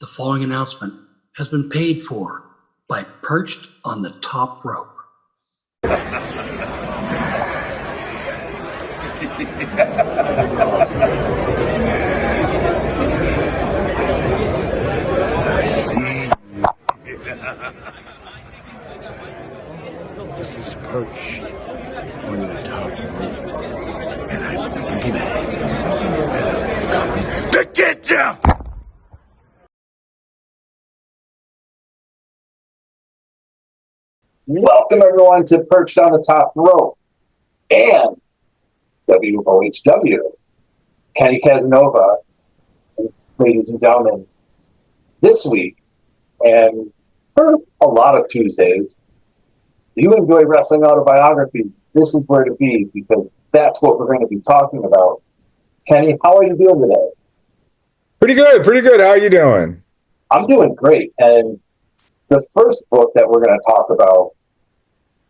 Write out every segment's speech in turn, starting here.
The following announcement has been paid for by Perched on the Top Rope. I see you. This is Perched on the top rope, and I'm the boogeyman, and I'm coming to get you! Welcome everyone to Perched on the Top Rope and WOHW. Kenny Casanova, ladies and gentlemen, this week and for a lot of Tuesdays, if you enjoy wrestling autobiography, this is where to be because that's what we're going to be talking about. Kenny, how are you doing today? Pretty good. How are you doing? I'm doing great. And the first book that we're going to talk about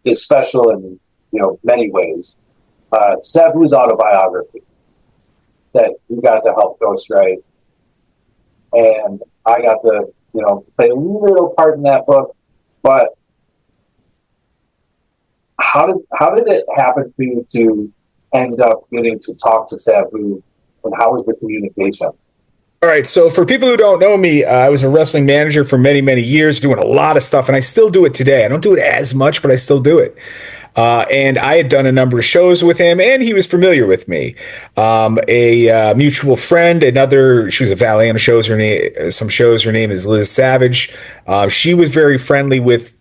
is special in many ways. Sabu's autobiography that you got to help ghostwrite, and I got to play a little part in that book. But how did it happen for you to end up getting to talk to Sabu, and how was the communication? All right, so for people who don't know me, I was a wrestling manager for many, many years, doing a lot of stuff, and I still do it today. I don't do it as much, but I still do it. And I had done a number of shows with him, and he was familiar with me. A mutual friend, she was a valet on some shows. Her name is Liz Savage. She was very friendly with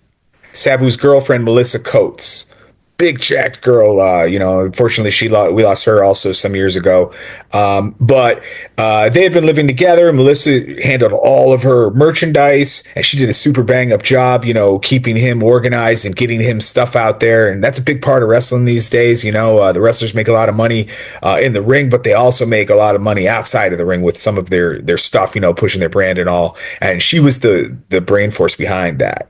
Sabu's girlfriend, Melissa Coates. Big jacked girl, unfortunately we lost her also some years ago. But they had been living together. Melissa handled all of her merchandise, and she did a super bang up job, keeping him organized and getting him stuff out there. And that's a big part of wrestling these days. The wrestlers make a lot of money in the ring, but they also make a lot of money outside of the ring with some of their stuff, pushing their brand and all. And she was the brain force behind that.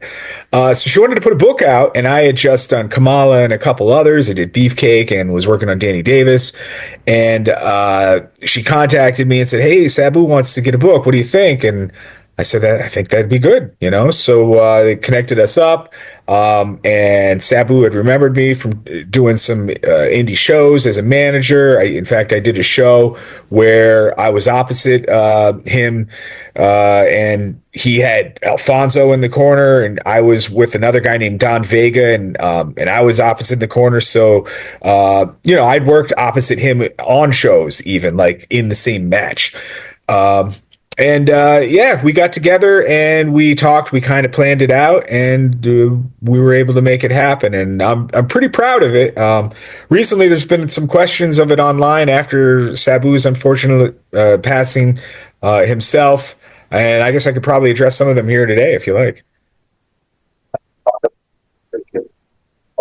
So she wanted to put a book out, and I had just done Kamala and a couple others. I did Beefcake and was working on Danny Davis. And she contacted me and said, "Hey, Sabu wants to get a book. What do you think?" And I said, I think that'd be good, So they connected us up. And Sabu had remembered me from doing some indie shows as a manager. In fact, I did a show where I was opposite him, and he had Alfonso in the corner, and I was with another guy named Don Vega, and I was opposite in the corner. So, I'd worked opposite him on shows, even like in the same match. We got together and we talked, we kind of planned it out, and we were able to make it happen. And I'm pretty proud of it. Recently, there's been some questions of it online after Sabu's unfortunate passing himself. And I guess I could probably address some of them here today, if you like.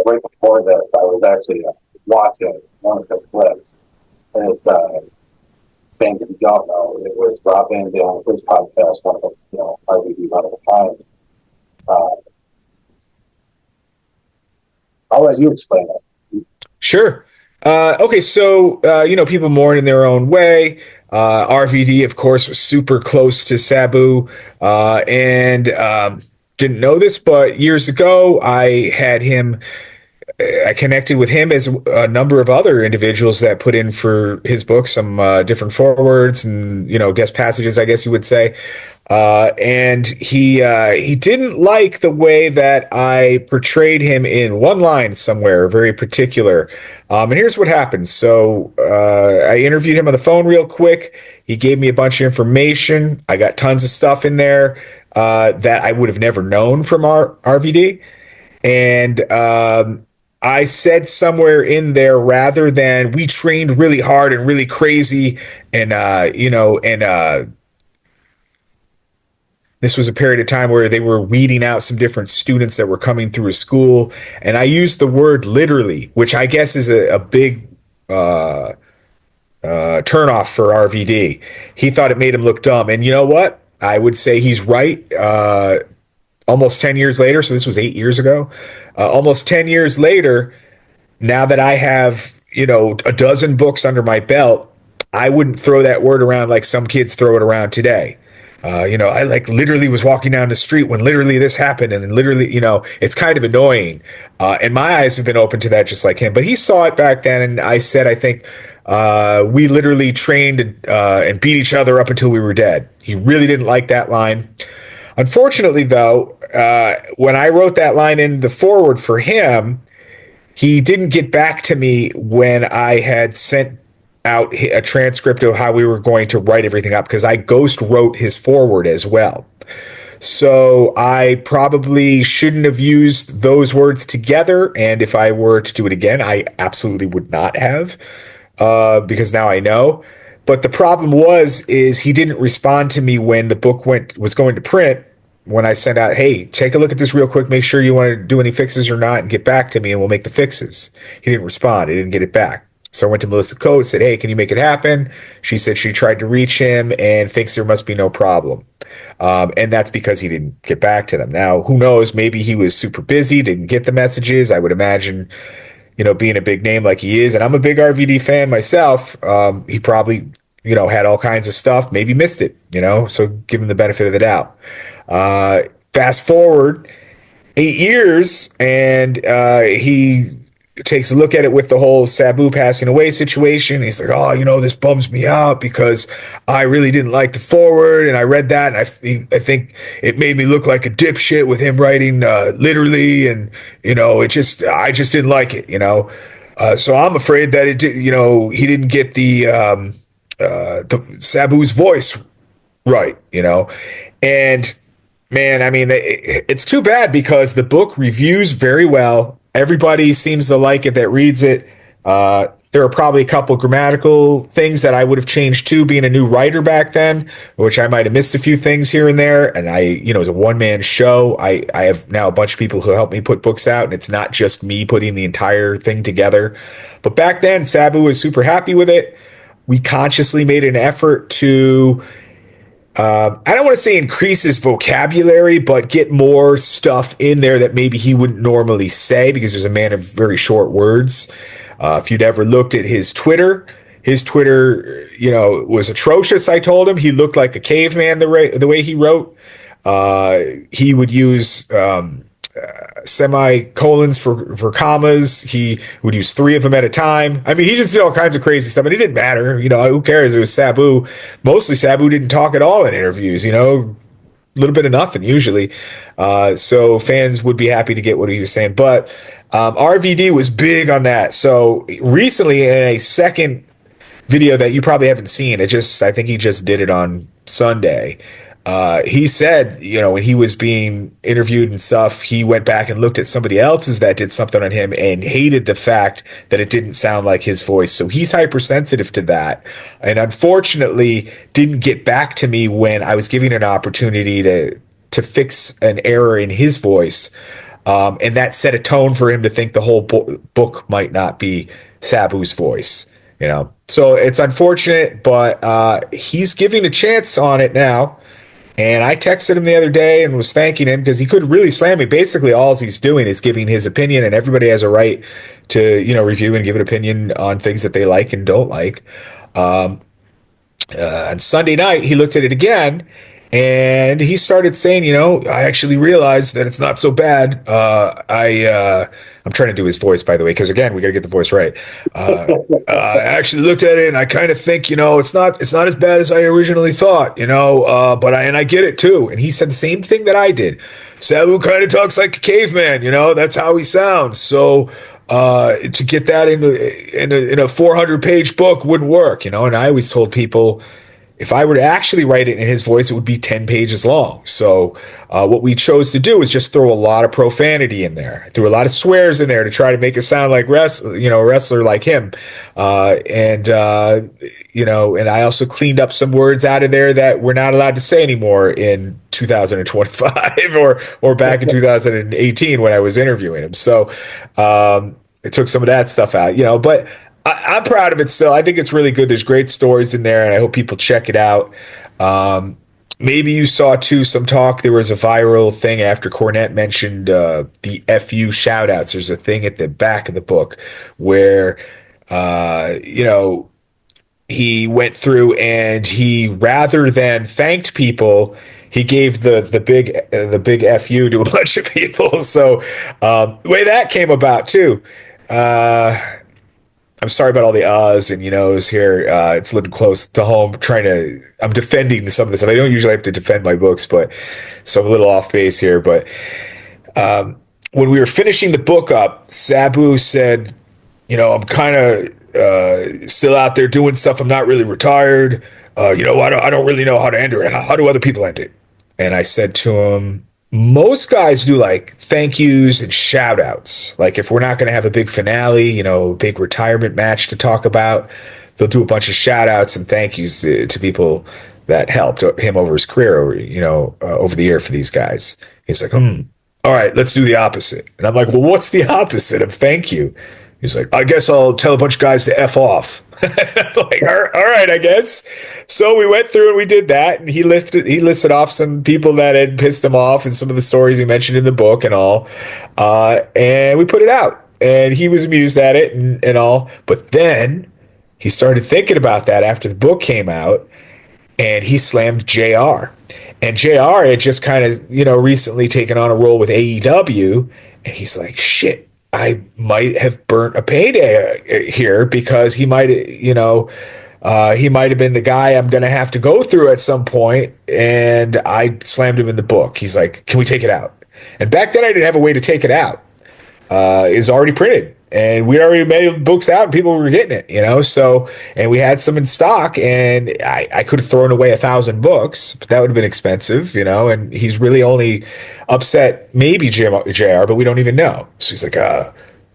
Right before this, I was actually watching one of the clips, and it's things that you don't know. It was Rob Van Dam with his podcast, one of the, RVD one of a kind. I'll let you explain it. Sure. Okay, so, people mourn in their own way. RVD, of course, was super close to Sabu, and didn't know this, but years ago, I connected with him as a number of other individuals that put in for his book, some different forewords and, guest passages, I guess you would say. And he didn't like the way that I portrayed him in one line somewhere, very particular. And here's what happened. So I interviewed him on the phone real quick. He gave me a bunch of information. I got tons of stuff in there that I would have never known from RVD. And I said somewhere in there, rather than we trained really hard and really crazy, and this was a period of time where they were weeding out some different students that were coming through a school, and I used the word literally, which I guess is a big turnoff for RVD. He thought it made him look dumb, and you know what? I would say he's right. Almost 10 years later, so this was 8 years ago, almost 10 years later, now that I have, a dozen books under my belt, I wouldn't throw that word around like some kids throw it around today. I like literally was walking down the street when literally this happened, and then literally, it's kind of annoying. And my eyes have been open to that just like him. But he saw it back then, and I said, I think we literally trained and beat each other up until we were dead. He really didn't like that line. Unfortunately, though, when I wrote that line in the foreword for him, he didn't get back to me when I had sent out a transcript of how we were going to write everything up, because I ghost wrote his foreword as well. So I probably shouldn't have used those words together. And if I were to do it again, I absolutely would not have, because now I know. But the problem is he didn't respond to me when the book was going to print. When I sent out, hey, take a look at this real quick, make sure you want to do any fixes or not, and get back to me, and we'll make the fixes. He didn't respond. He didn't get it back. So I went to Melissa Coates, said, hey, can you make it happen? She said she tried to reach him and thinks there must be no problem. And that's because he didn't get back to them. Now, who knows? Maybe he was super busy, didn't get the messages. I would imagine, being a big name like he is, and I'm a big RVD fan myself, he probably, had all kinds of stuff, maybe missed it, so give him the benefit of the doubt. Fast forward 8 years, and he takes a look at it with the whole Sabu passing away situation. He's like, oh, this bums me out because I really didn't like the forward, and I read that, and I think it made me look like a dipshit with him writing literally, and I just didn't like it, so I'm afraid that he didn't get the Sabu's voice right, and man, I mean, it's too bad because the book reviews very well. Everybody seems to like it that reads it. There are probably a couple grammatical things that I would have changed too, being a new writer back then, which I might have missed a few things here and there. And it's a one-man show. I have now a bunch of people who help me put books out, and it's not just me putting the entire thing together. But back then, Sabu was super happy with it. We consciously made an effort to I don't want to say increase his vocabulary, but get more stuff in there that maybe he wouldn't normally say, because he's a man of very short words. If you'd ever looked at his Twitter, was atrocious. I told him he looked like a caveman the way he wrote. He would use semicolons for commas. He would use 3 of them at a time. I mean, he just did all kinds of crazy stuff, and it didn't matter. Who cares? It was Sabu. Mostly Sabu didn't talk at all in interviews, a little bit of nothing usually. So fans would be happy to get what he was saying. But RVD was big on that. So recently, in a second video that you probably haven't seen, I think he just did it on Sunday. He said, when he was being interviewed and stuff, he went back and looked at somebody else's that did something on him and hated the fact that it didn't sound like his voice. So he's hypersensitive to that. And unfortunately, didn't get back to me when I was giving an opportunity to fix an error in his voice. And that set a tone for him to think the whole book might not be Sabu's voice, So it's unfortunate, but he's giving a chance on it now. And I texted him the other day and was thanking him because he could really slam me. Basically, all he's doing is giving his opinion, and everybody has a right to, review and give an opinion on things that they like and don't like. On Sunday night, he looked at it again, and he started saying, I actually realized that it's not so bad. I'm trying to do his voice, by the way, because again, we got to get the voice right. I actually looked at it and I kind of think, it's not as bad as I originally thought, but I get it too. And he said the same thing that I did. Sabu kind of talks like a caveman, that's how he sounds. So to get that in a 400-page book wouldn't work, and I always told people, if I were to actually write it in his voice, it would be 10 pages long. So what we chose to do is just throw a lot of profanity in there. I threw a lot of swears in there to try to make it sound like a wrestler like him. And I also cleaned up some words out of there that we're not allowed to say anymore in 2025 or back in 2018 when I was interviewing him. So I took some of that stuff out, but I'm proud of it still. I think it's really good. There's great stories in there, and I hope people check it out. Maybe you saw, too, some talk. There was a viral thing after Cornette mentioned the FU shout-outs. There's a thing at the back of the book where, he went through and he, rather than thanked people, he gave the big FU to a bunch of people. So the way that came about too. I'm sorry about all the uhs and here. It's a little close to home. I'm defending some of this stuff. I don't usually have to defend my books, but so I'm a little off base here. But when we were finishing the book up, Sabu said, I'm kind of still out there doing stuff. I'm not really retired. I don't really know how to end it. How do other people end it? And I said to him, most guys do like thank yous and shout outs. Like if we're not going to have a big finale, big retirement match to talk about, they'll do a bunch of shout outs and thank yous to people that helped him over his career, over the year for these guys. He's like, all right, let's do the opposite. And I'm like, well, what's the opposite of thank you? He's like, I guess I'll tell a bunch of guys to F off. I'm like, all right, I guess. So we went through and we did that. And he listed off some people that had pissed him off and some of the stories he mentioned in the book and all. And we put it out. And he was amused at it and all. But then he started thinking about that after the book came out. And he slammed JR. And JR had just kind of, recently taken on a role with AEW. And he's like, shit. I might have burnt a payday here because he might have been the guy I'm going to have to go through at some point. And I slammed him in the book. He's like, can we take it out? And back then I didn't have a way to take it out. It's already printed and we already made books out and people were getting it, so, and we had some in stock and I could have thrown away 1,000 books, but that would have been expensive, and he's really only upset maybe JR, but we don't even know. So he's like,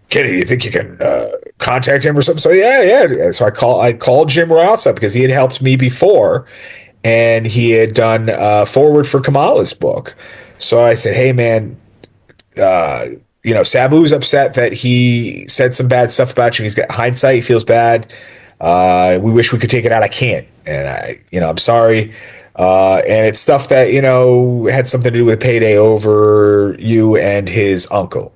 Kenny, do you think you can contact him or something? So yeah. So I called Jim Ross up because he had helped me before and he had done forward for Kamala's book. So I said, hey man, Sabu's upset that he said some bad stuff about you. He's got hindsight. He feels bad. We wish we could take it out. I can't. And I'm sorry. And it's stuff that, had something to do with payday over you and his uncle.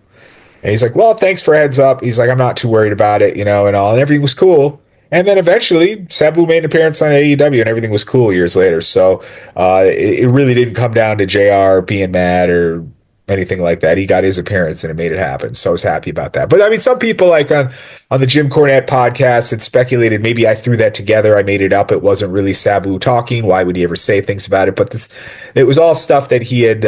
And he's like, well, thanks for a heads up. He's like, I'm not too worried about it, and all, and everything was cool. And then eventually Sabu made an appearance on AEW and everything was cool years later. So, it really didn't come down to JR being mad or anything like that. He got his appearance and it made it happen. So I was happy about that. But I mean, some people like on the Jim Cornette podcast had speculated maybe I threw that together. I made it up. It wasn't really Sabu talking. Why would he ever say things about it? But it was all stuff that he had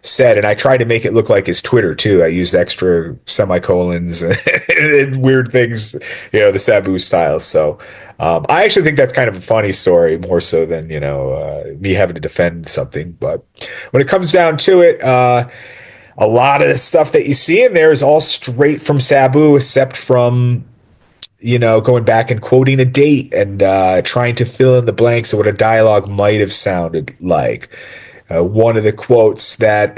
said. And I tried to make it look like his Twitter too. I used extra semicolons and weird things, the Sabu style. So I actually think that's kind of a funny story more so than, me having to defend something. But when it comes down to it, a lot of the stuff that you see in there is all straight from Sabu, except from, going back and quoting a date and trying to fill in the blanks of what a dialogue might have sounded like. One of the quotes that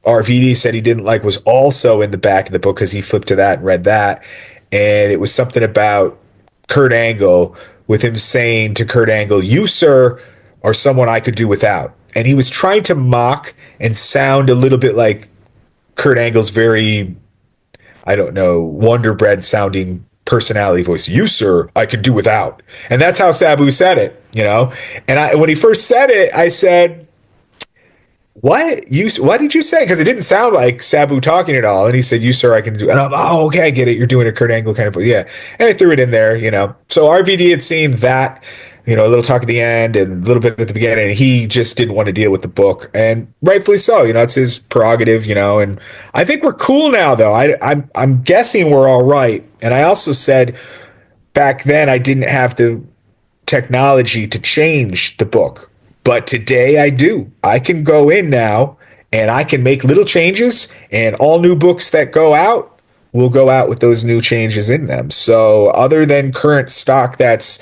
RVD said he didn't like was also in the back of the book because he flipped to that and read that. And it was something about Kurt Angle, with him saying to Kurt Angle, you, sir, are someone I could do without. And he was trying to mock and sound a little bit like Kurt Angle's very, Wonder Bread sounding personality voice. You, sir, I could do without. And that's how Sabu said it, And when he first said it, I said, what did you say? Because it didn't sound like Sabu talking at all. And he said, you, sir, I can do. And I'm, okay, I get it. You're doing a Kurt Angle kind of, yeah. And I threw it in there, So RVD had seen that, a little talk at the end and a little bit at the beginning. And he just didn't want to deal with the book. And rightfully so, it's his prerogative, And I think we're cool now, though. I'm guessing we're all right. And I also said back then I didn't have the technology to change the book. But today I do. I can go in now and I can make little changes, and all new books that go out will go out with those new changes in them. So other than current stock that's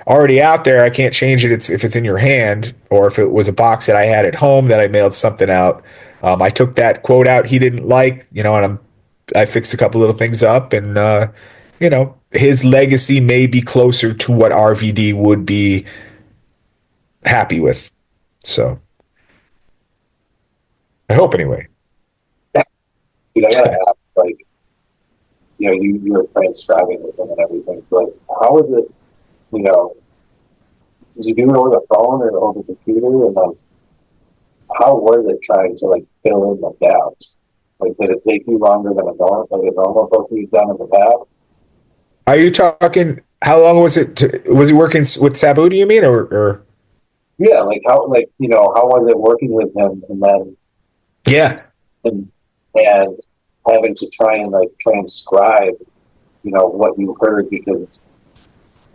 already out there, I can't change it if it's in your hand, or if it was a box that I had at home that I mailed something out. I took that quote out he didn't like, and I fixed a couple little things up, and his legacy may be closer to what RVD would be happy with. So I hope anyway. I gotta ask, you were transcribing with him and everything, but how is it you know, did you do it over the phone or over the computer? And like, how was it trying to like fill in the gaps? Like, did it take you longer than a normal book you've done in the past? Are you talking? How long was it? Was he working with Sabu? Do you mean, or? Yeah, like how, like, you know, how was it working with him, and then Yeah. and having to try and like transcribe, you know, what you heard, because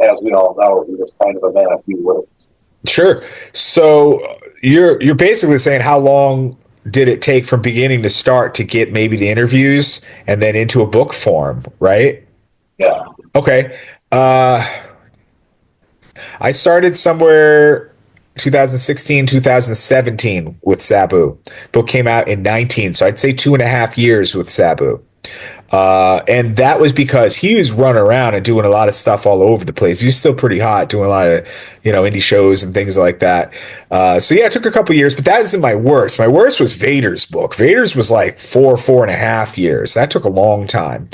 as we all know, he was kind of a man of few words. Sure. So you're basically saying how long did it take from beginning to start to get maybe the interviews and then into a book form, right? Yeah. Okay. I started somewhere 2016, 2017 with Sabu. Book came out in 19, so I'd say 2.5 years with Sabu. And that was because he was running around and doing a lot of stuff all over the place. He was still pretty hot, doing a lot of, indie shows and things like that. So yeah, it took a couple years, but that isn't my worst. My worst was Vader's book. Vader's was like 4.5 years. That took a long time.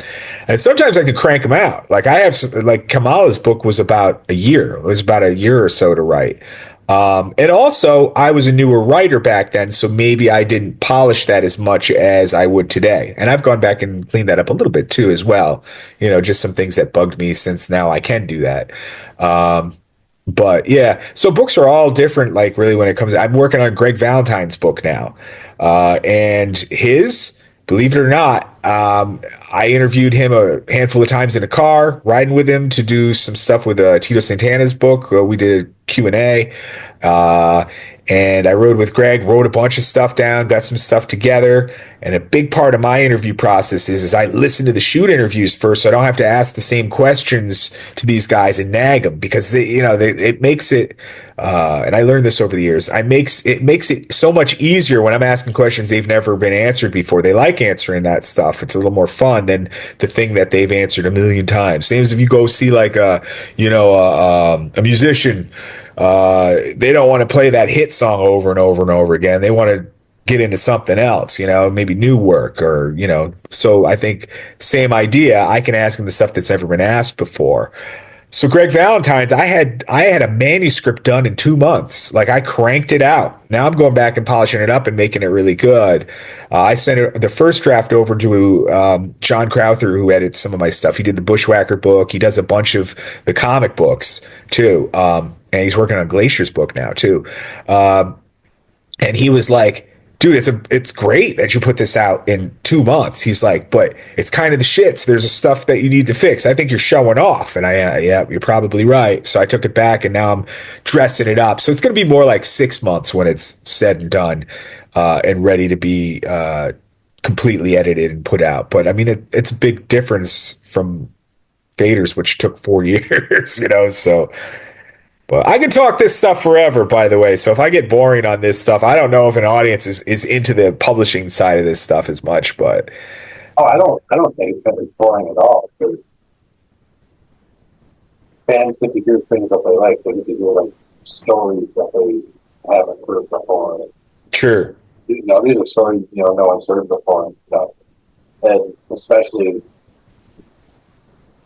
And sometimes I could crank them out. Like like Kamala's book was about a year. It was about a year or so to write. And also, I was a newer writer back then, so maybe I didn't polish that as much as I would today. And I've gone back and cleaned that up a little bit too, as well. Just some things that bugged me, since now I can do that. But yeah, so books are all different. Like, really, when it comes, I'm working on Greg Valentine's book now, and believe it or not, I interviewed him a handful of times in a car, riding with him to do some stuff with Tito Santana's book. We did Q&A, and I rode with Greg, wrote a bunch of stuff down, got some stuff together. And a big part of my interview process is I listen to the shoot interviews first, so I don't have to ask the same questions to these guys and nag them, because it makes it. And I learned this over the years. It makes it so much easier when I'm asking questions they've never been answered before. They like answering that stuff. It's a little more fun than the thing that they've answered a million times. Same as if you go see like a musician. They don't want to play that hit song over and over and over again. They want to get into something else, maybe new work, or, so I think same idea. I can ask them the stuff that's never been asked before. So Greg Valentine's, I had a manuscript done in 2 months. Like, I cranked it out. Now I'm going back and polishing it up and making it really good. I sent the first draft over to John Crowther, who edits some of my stuff. He did the Bushwhacker book. He does a bunch of the comic books too, and he's working on Glacier's book now too. And he was like, dude, it's great that you put this out in 2 months. He's like, but it's kind of the shits. There's stuff that you need to fix. I think you're showing off. And yeah, you're probably right. So I took it back, and now I'm dressing it up. So it's going to be more like 6 months when it's said and done, and ready to be completely edited and put out. But I mean, it's a big difference from Vader's, which took 4 years, so. Well, I can talk this stuff forever, by the way. So if I get boring on this stuff, I don't know if an audience is into the publishing side of this stuff as much, but I don't think it's going to be boring at all. Fans get to hear things that they like. They get to hear like stories that they haven't heard before. Sure. These are stories no one's heard before and stuff. And especially,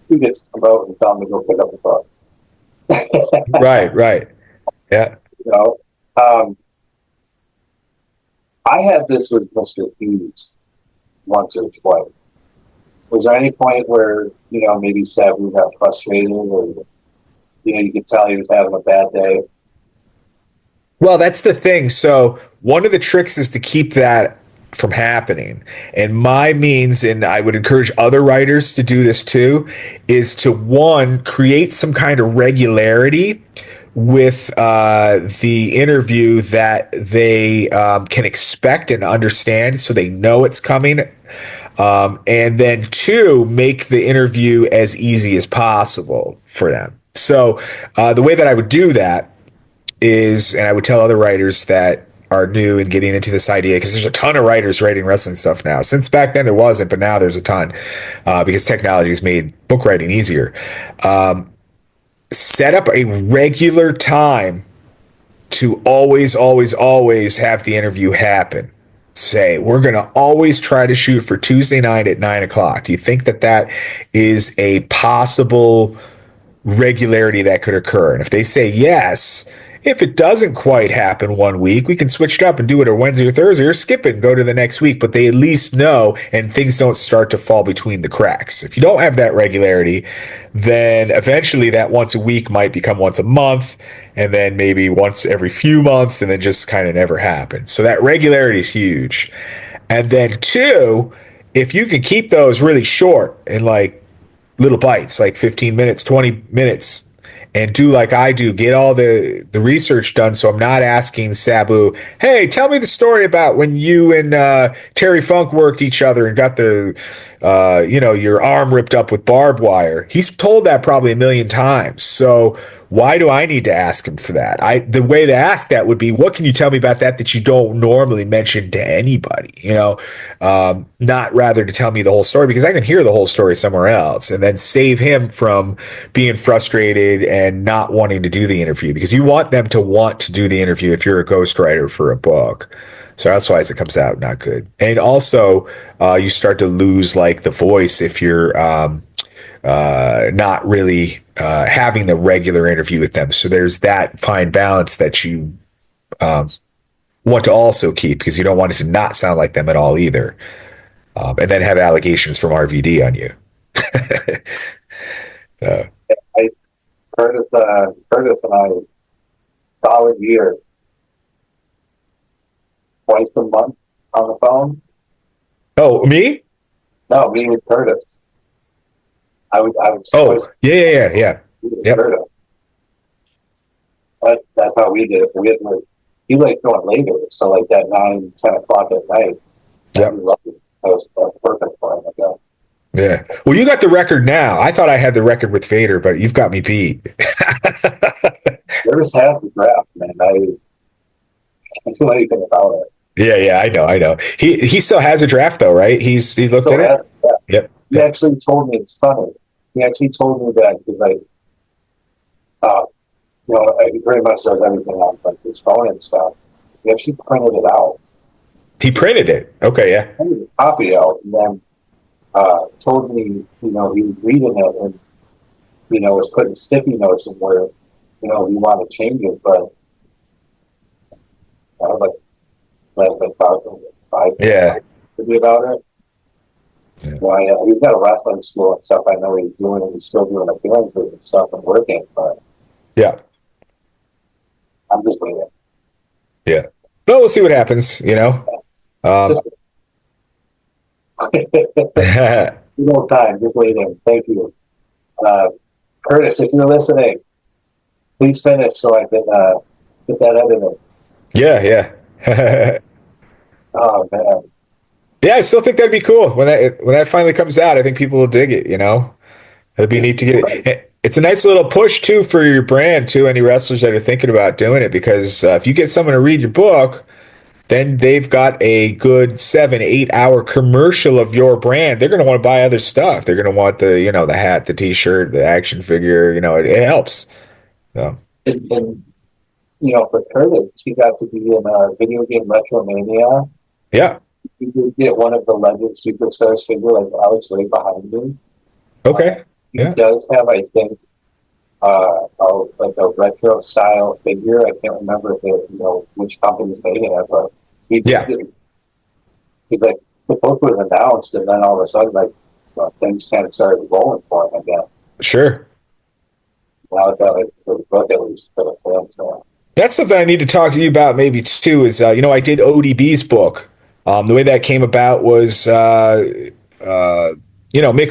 who gets to come out and tell them to go pick up the book. Right. Yeah. I had this with Mr. Hughes once or twice. Was there any point where, maybe Sabu got frustrated, or, you could tell he was having a bad day? Well, that's the thing. So one of the tricks is to keep that from happening. And my means, and I would encourage other writers to do this too, is to, one, create some kind of regularity with the interview that they can expect and understand, so they know it's coming. And then two, make the interview as easy as possible for them. So the way that I would do that is, and I would tell other writers that are new and getting into this idea, because there's a ton of writers writing wrestling stuff now. Since back then there wasn't, but now there's a ton, because technology has made book writing easier. Set up a regular time to always have the interview happen. Say, we're going to always try to shoot for Tuesday night at 9:00. Do you think that is a possible regularity that could occur. And if they say yes, if it doesn't quite happen one week, we can switch it up and do it on Wednesday or Thursday or skip it and go to the next week. But they at least know, and things don't start to fall between the cracks. If you don't have that regularity, then eventually that once a week might become once a month, and then maybe once every few months, and then just kind of never happens. So that regularity is huge. And then two, if you can keep those really short and like little bites, like 15 minutes, 20 minutes, and do like I do, get all the research done. So I'm not asking Sabu, hey, tell me the story about when you and Terry Funk worked each other and got the, your arm ripped up with barbed wire. He's told that probably a million times. So why do I need to ask him for that? The way to ask that would be, what can you tell me about that you don't normally mention to anybody? Not rather to tell me the whole story, because I can hear the whole story somewhere else and then save him from being frustrated and not wanting to do the interview, because you want them to want to do the interview if you're a ghostwriter for a book. So that's why it comes out not good. And also, you start to lose like the voice if you're not really having the regular interview with them. So there's that fine balance that you want to also keep, because you don't want it to not sound like them at all either. And then have allegations from RVD on you. I Curtis and I, solid year, twice a month on the phone. Oh, me? No, me with Curtis. I would. Oh, yeah. Yep. Curtis. That's how we did it. He liked going later, so like that 9-10 o'clock at night. Yep. That was perfect for him, I guess. Yeah. Well, you got the record now. I thought I had the record with Vader, but you've got me beat. Curtis has the draft, man. I can't do anything about it. Yeah, I know. He still has a draft though, right? He looked at it. Yeah. Yep. He actually told me, it's funny. He actually told me that because he pretty much does everything on like his phone and stuff. He actually printed it out. He printed it. Okay, yeah. Printed a copy out, and then told me, he was reading it and, was putting sticky notes in where, we want to change it, but I was like five Yeah. to be about it. Yeah. So he's got a wrestling school and stuff. I know he's doing it. He's still doing appearances and stuff and working, but Yeah. I'm just waiting. Yeah. Well, we'll see what happens, No time, just waiting. Thank you. Curtis, if you're listening, please finish so I can get that edited. Yeah. Oh, man. Yeah, I still think that'd be cool when that finally comes out. I think people will dig it. It'd be neat to get it. It's a nice little push too for your brand too. Any wrestlers that are thinking about doing it, because if you get someone to read your book, then they've got a good 7-8 hour commercial of your brand. They're going to want to buy other stuff. They're going to want the the hat, the T-shirt, the action figure. It helps. So. And for Curtis, he got to be in Video Game Retromania. Yeah. You did get one of the Legend Superstars figure, like Alex right behind me. Okay. He does have, I think, like a retro style figure. I can't remember if which company's made it, but he did. He's like, the book was announced, and then all of a sudden, things kind of started rolling for him again. Sure. Now I got for the book at least for the fans. That's something I need to talk to you about maybe too. Is I did ODB's book. The way that came about was Mick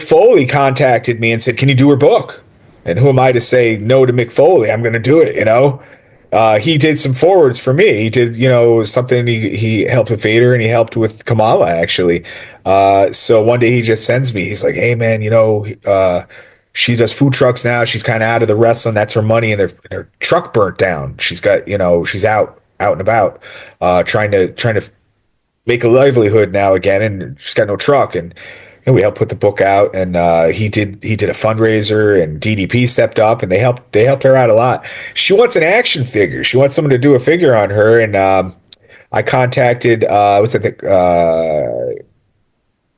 Foley contacted me and said, "Can you do her book?" And who am I to say no to Mick Foley? I'm going to do it. He did some forwards for me. He did something. He helped with Vader and he helped with Kamala actually. So one day he just sends me. He's like, "Hey man, she does food trucks now. She's kind of out of the wrestling. That's her money, and their truck burnt down. She's got, she's out and about, trying to make a livelihood now again, and she's got no truck." And we helped put the book out, and he did a fundraiser, and DDP stepped up, and they helped her out a lot. She wants an action figure. She wants someone to do a figure on her, and I contacted Kayfabe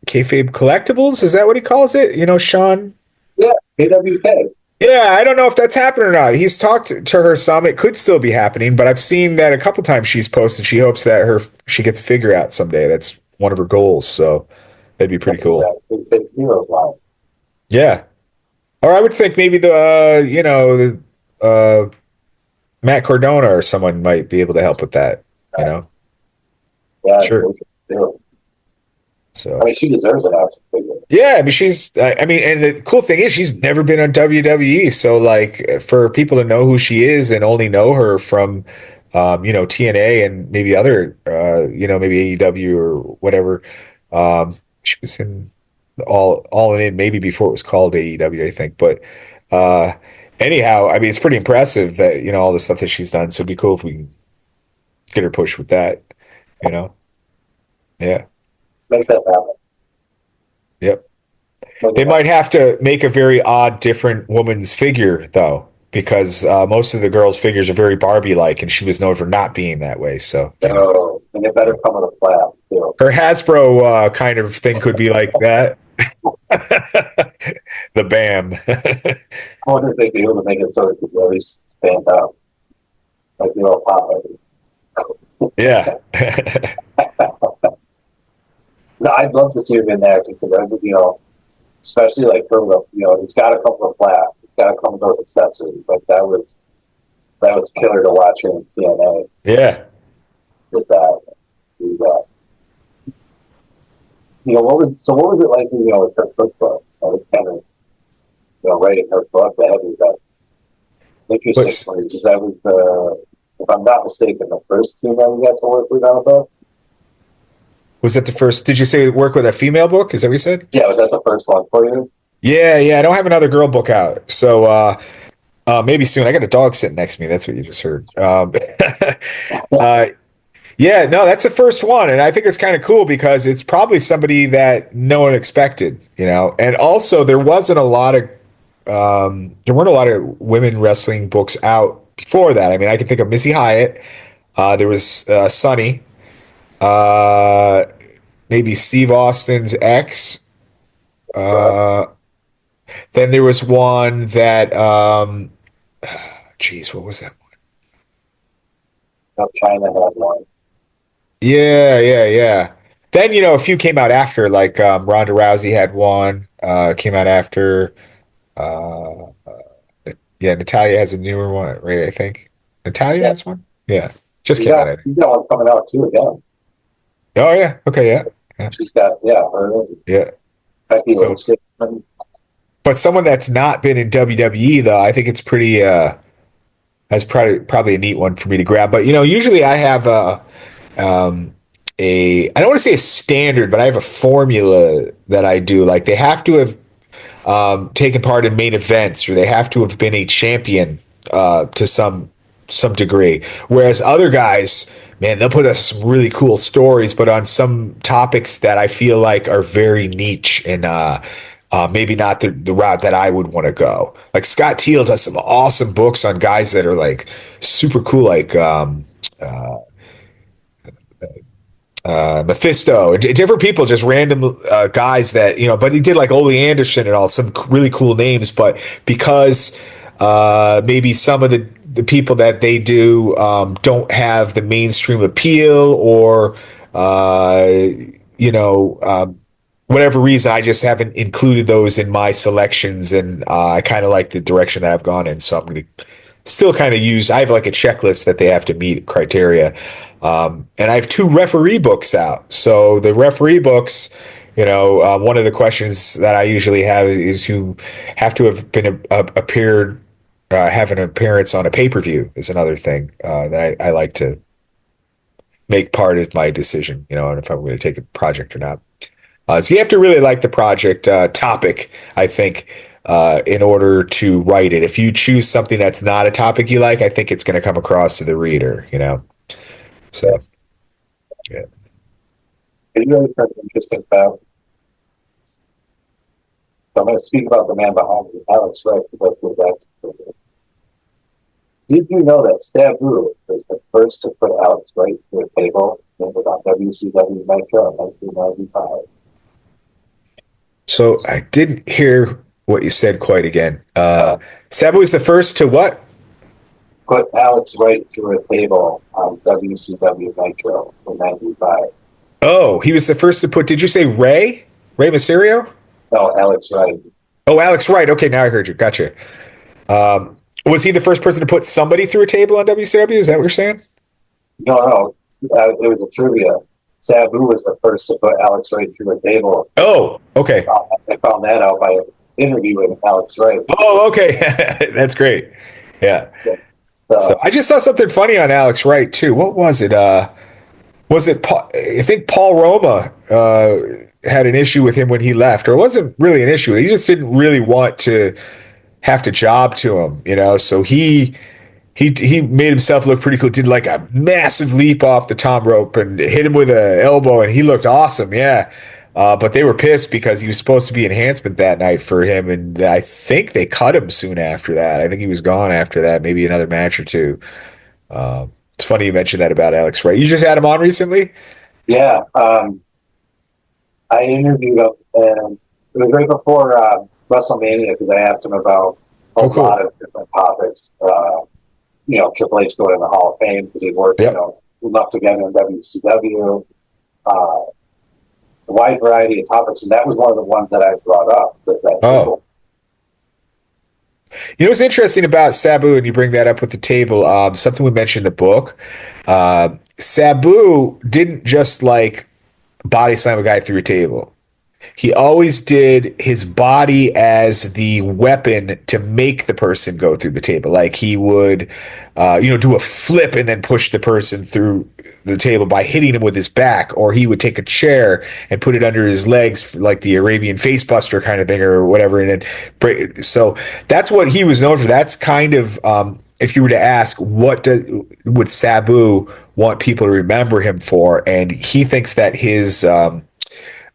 Collectibles. Is that what he calls it? Sean. Yeah, KWK. Yeah, I don't know if that's happened or not. He's talked to her some. It could still be happening, but I've seen that a couple times she's posted. She hopes that she gets a figure out someday. That's one of her goals. So that'd be pretty cool. That big heroes line. Yeah. Or I would think maybe Matt Cardona or someone might be able to help with that. You know, Yeah, sure. I So mean, she deserves an action figure. yeah, I mean, I mean, and the cool thing is she's never been on WWE. So like for people to know who she is and only know her from, TNA and maybe other, maybe AEW or whatever. She was in all in maybe before it was called AEW, I think. But uh, anyhow, I mean, it's pretty impressive that, all the stuff that she's done. So it'd be cool if we can get her pushed with that, you know? Yeah. Make that happen. Yep. Make They it might have to make a very odd, different woman's figure, though, because most of the girls' figures are very Barbie-like, and she was known for not being that way. So, happen. Oh, and it better come with a flap, too. her Hasbro kind of thing could be like that. The BAM. I wonder if they'd be able to make it so it could really stand out. Like the old pop. Yeah. No, I'd love to see him in there because, especially like for it's got to come with a flap. It's got to come with those accessories. Like that was killer to watch her in TNA Yeah. with that. Do that. What was it like? With her cookbook? I was kind of writing her book. That was that interesting. Because that was if I'm not mistaken, the first female we got to work with on a book. Was that the first? Did you say work with a female book? Is that what you said? Yeah, was that the first one for you? Yeah. I don't have another girl book out. So maybe soon. I got a dog sitting next to me. That's what you just heard. Yeah, no, that's the first one. And I think it's kind of cool because it's probably somebody that no one expected, And also there weren't a lot of women wrestling books out before that. I mean, I can think of Missy Hyatt. There was Sunny. Maybe Steve Austin's ex. Uh, then there was one that, geez, what was that one? China had one. Yeah. Then, a few came out after, like Ronda Rousey had one, came out after. Uh, yeah, Natalia has a newer one, right? I think Natalia Yeah. has one. Yeah, just came out. I think. You got one coming out too again. Oh yeah, okay, yeah. She's got her. Yeah. Becky So- Lynch. But someone that's not been in WWE though, I think it's pretty. That's probably a neat one for me to grab. But usually I have I don't want to say a standard, but I have a formula that I do. Like they have to have taken part in main events, or they have to have been a champion to some degree. Whereas other guys, man, they'll put us some really cool stories, but on some topics that I feel like are very niche and maybe not the route that I would want to go. Like Scott Teal does some awesome books on guys that are like super cool, like Mephisto, and different people, just random guys that but he did like Ole Anderson and all, some really cool names. But because maybe some of the people that they do don't have the mainstream appeal, or whatever reason, I just haven't included those in my selections, and I kind of like the direction that I've gone in. So I'm going to still kind of use. I have like a checklist that they have to meet criteria. And I have 2 referee books out. So the referee books, one of the questions that I usually have is you have to have been appeared, have an appearance on a pay-per-view is another thing that I like to make part of my decision, and if I'm going to take a project or not. So you have to really like the project topic, I think, in order to write it. If you choose something that's not a topic you like, I think it's going to come across to the reader, So, yeah. It really turned interesting fact. So I'm going to speak about the man behind it, Alex Wright. Did you know that Sabu was the first to put Alex Wright to a table on WCW Nitro in 1995? So I didn't hear what you said quite again. Sabu was the first to what? Put Alex Wright through a table on WCW Nitro in '95. Oh, he was the first to put. Did you say Ray? Ray Mysterio? No, Alex Wright. Oh, Alex Wright. Okay, now I heard you. Gotcha. Was he the first person to put somebody through a table on WCW? Is that what you're saying? No, it was a trivia. Sabu was the first to put Alex Wright through a table. Oh, okay. I found that out by interviewing Alex Wright. Oh, okay. That's great. Yeah. So I just saw something funny on Alex Wright too. What was it? Was it Paul, I think Paul Roma had an issue with him when he left, or it wasn't really an issue. He just didn't really want to have to job to him, you know. So he made himself look pretty cool. Did like a massive leap off the top rope and hit him with an elbow, and he looked awesome. Yeah. But they were pissed because he was supposed to be enhancement that night for him, and I think they cut him soon after that. I think he was gone after that, maybe another match or two. It's funny you mentioned that about Alex Wright. You just had him on recently? Yeah, I interviewed him, and it was right before WrestleMania because I asked him about a lot of different topics. Triple H going in the Hall of Fame because he worked, we left together in WCW. A wide variety of topics, and that was one of the ones that I brought up with that. Oh. You know what's interesting about Sabu, and you bring that up with the table, something we mentioned in the book. Sabu didn't just like body slam a guy through a table. He always did his body as the weapon to make the person go through the table. Like he would, do a flip and then push the person through the table by hitting him with his back, or he would take a chair and put it under his legs, like the Arabian facebuster kind of thing, or whatever. And then break. So that's what he was known for. That's kind of, if you were to ask, would Sabu want people to remember him for? And he thinks that his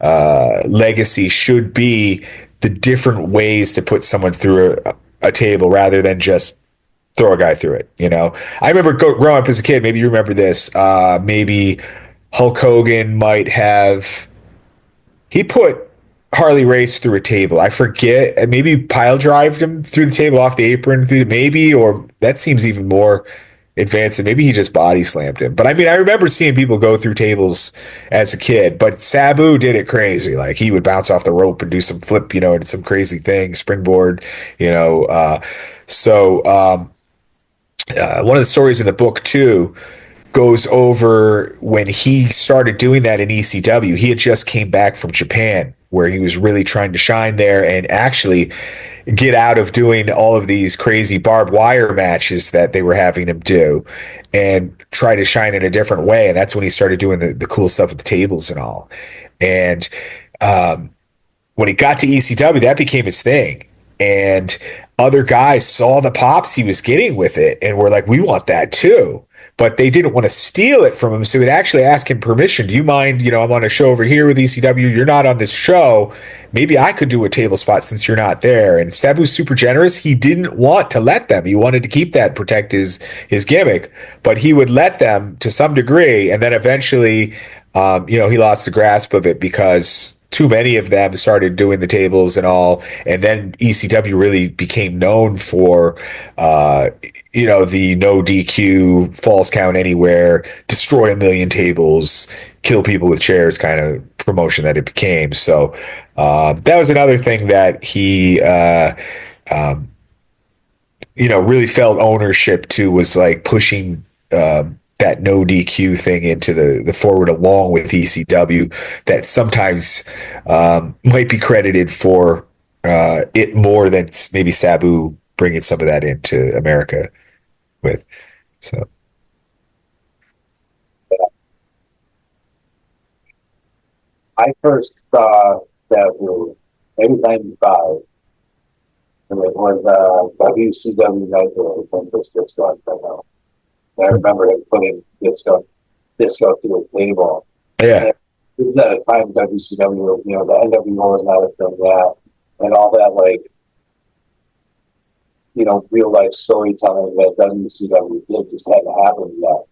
legacy should be the different ways to put someone through a table rather than just throw a guy through it. I remember growing up as a kid. Maybe you remember this. Maybe Hulk Hogan might have. He put Harley Race through a table. I forget. Maybe pile drived him through the table off the apron. Maybe, or that seems even more advanced, and maybe he just body slammed him. But I mean, I remember seeing people go through tables as a kid, but Sabu did it crazy. Like he would bounce off the rope and do some flip, and some crazy thing, springboard, one of the stories in the book too goes over when he started doing that in ECW. He had just came back from Japan where he was really trying to shine there and actually get out of doing all of these crazy barbed wire matches that they were having him do and try to shine in a different way. And that's when he started doing the cool stuff with the tables and all. And when he got to ECW, that became his thing. And other guys saw the pops he was getting with it and were like, we want that too. But they didn't want to steal it from him. So they'd actually ask him permission. Do you mind, I'm on a show over here with ECW. You're not on this show. Maybe I could do a table spot since you're not there. And Sabu's super generous. He didn't want to let them. He wanted to keep that, protect his gimmick. But he would let them to some degree. And then eventually, he lost the grasp of it because too many of them started doing the tables and all. And then ECW really became known for, the no DQ, false count anywhere, destroy a million tables, kill people with chairs kind of promotion that it became. So that was another thing that he, really felt ownership to, was like pushing that no DQ thing into the forward along with ECW, that sometimes might be credited for it more than maybe Sabu bringing some of that into America with. So I first saw Sabu maybe '95, and it was WCW Nitro in this disco. I remember him putting disco through a table. Yeah. And it was at a time WCW, the NWO was not a thing yet, and all that, like, real life storytelling that WCW did just hadn't happened yet.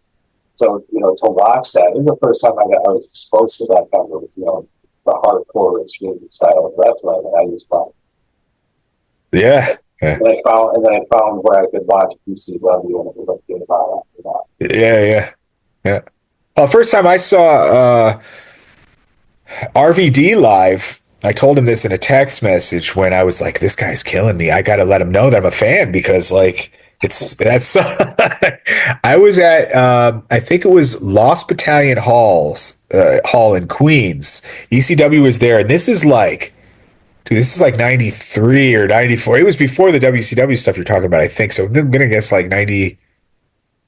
So, to watch that, it was the first time I was exposed to that kind of, the hardcore extreme style of wrestling, and I just thought, Yeah. Yeah. And then I found where I could watch PCW, and it was like good about after that. Yeah. Yeah. Yeah. First time I saw RVD live, I told him this in a text message when I was like, this guy's killing me. I got to let him know that I'm a fan because, like, that's. I was at, I think it was Lost Battalion Hall in Queens. ECW was there. And this is like, dude, this is like 93 or 94. It was before the WCW stuff you're talking about, I think. So I'm going to guess like 90.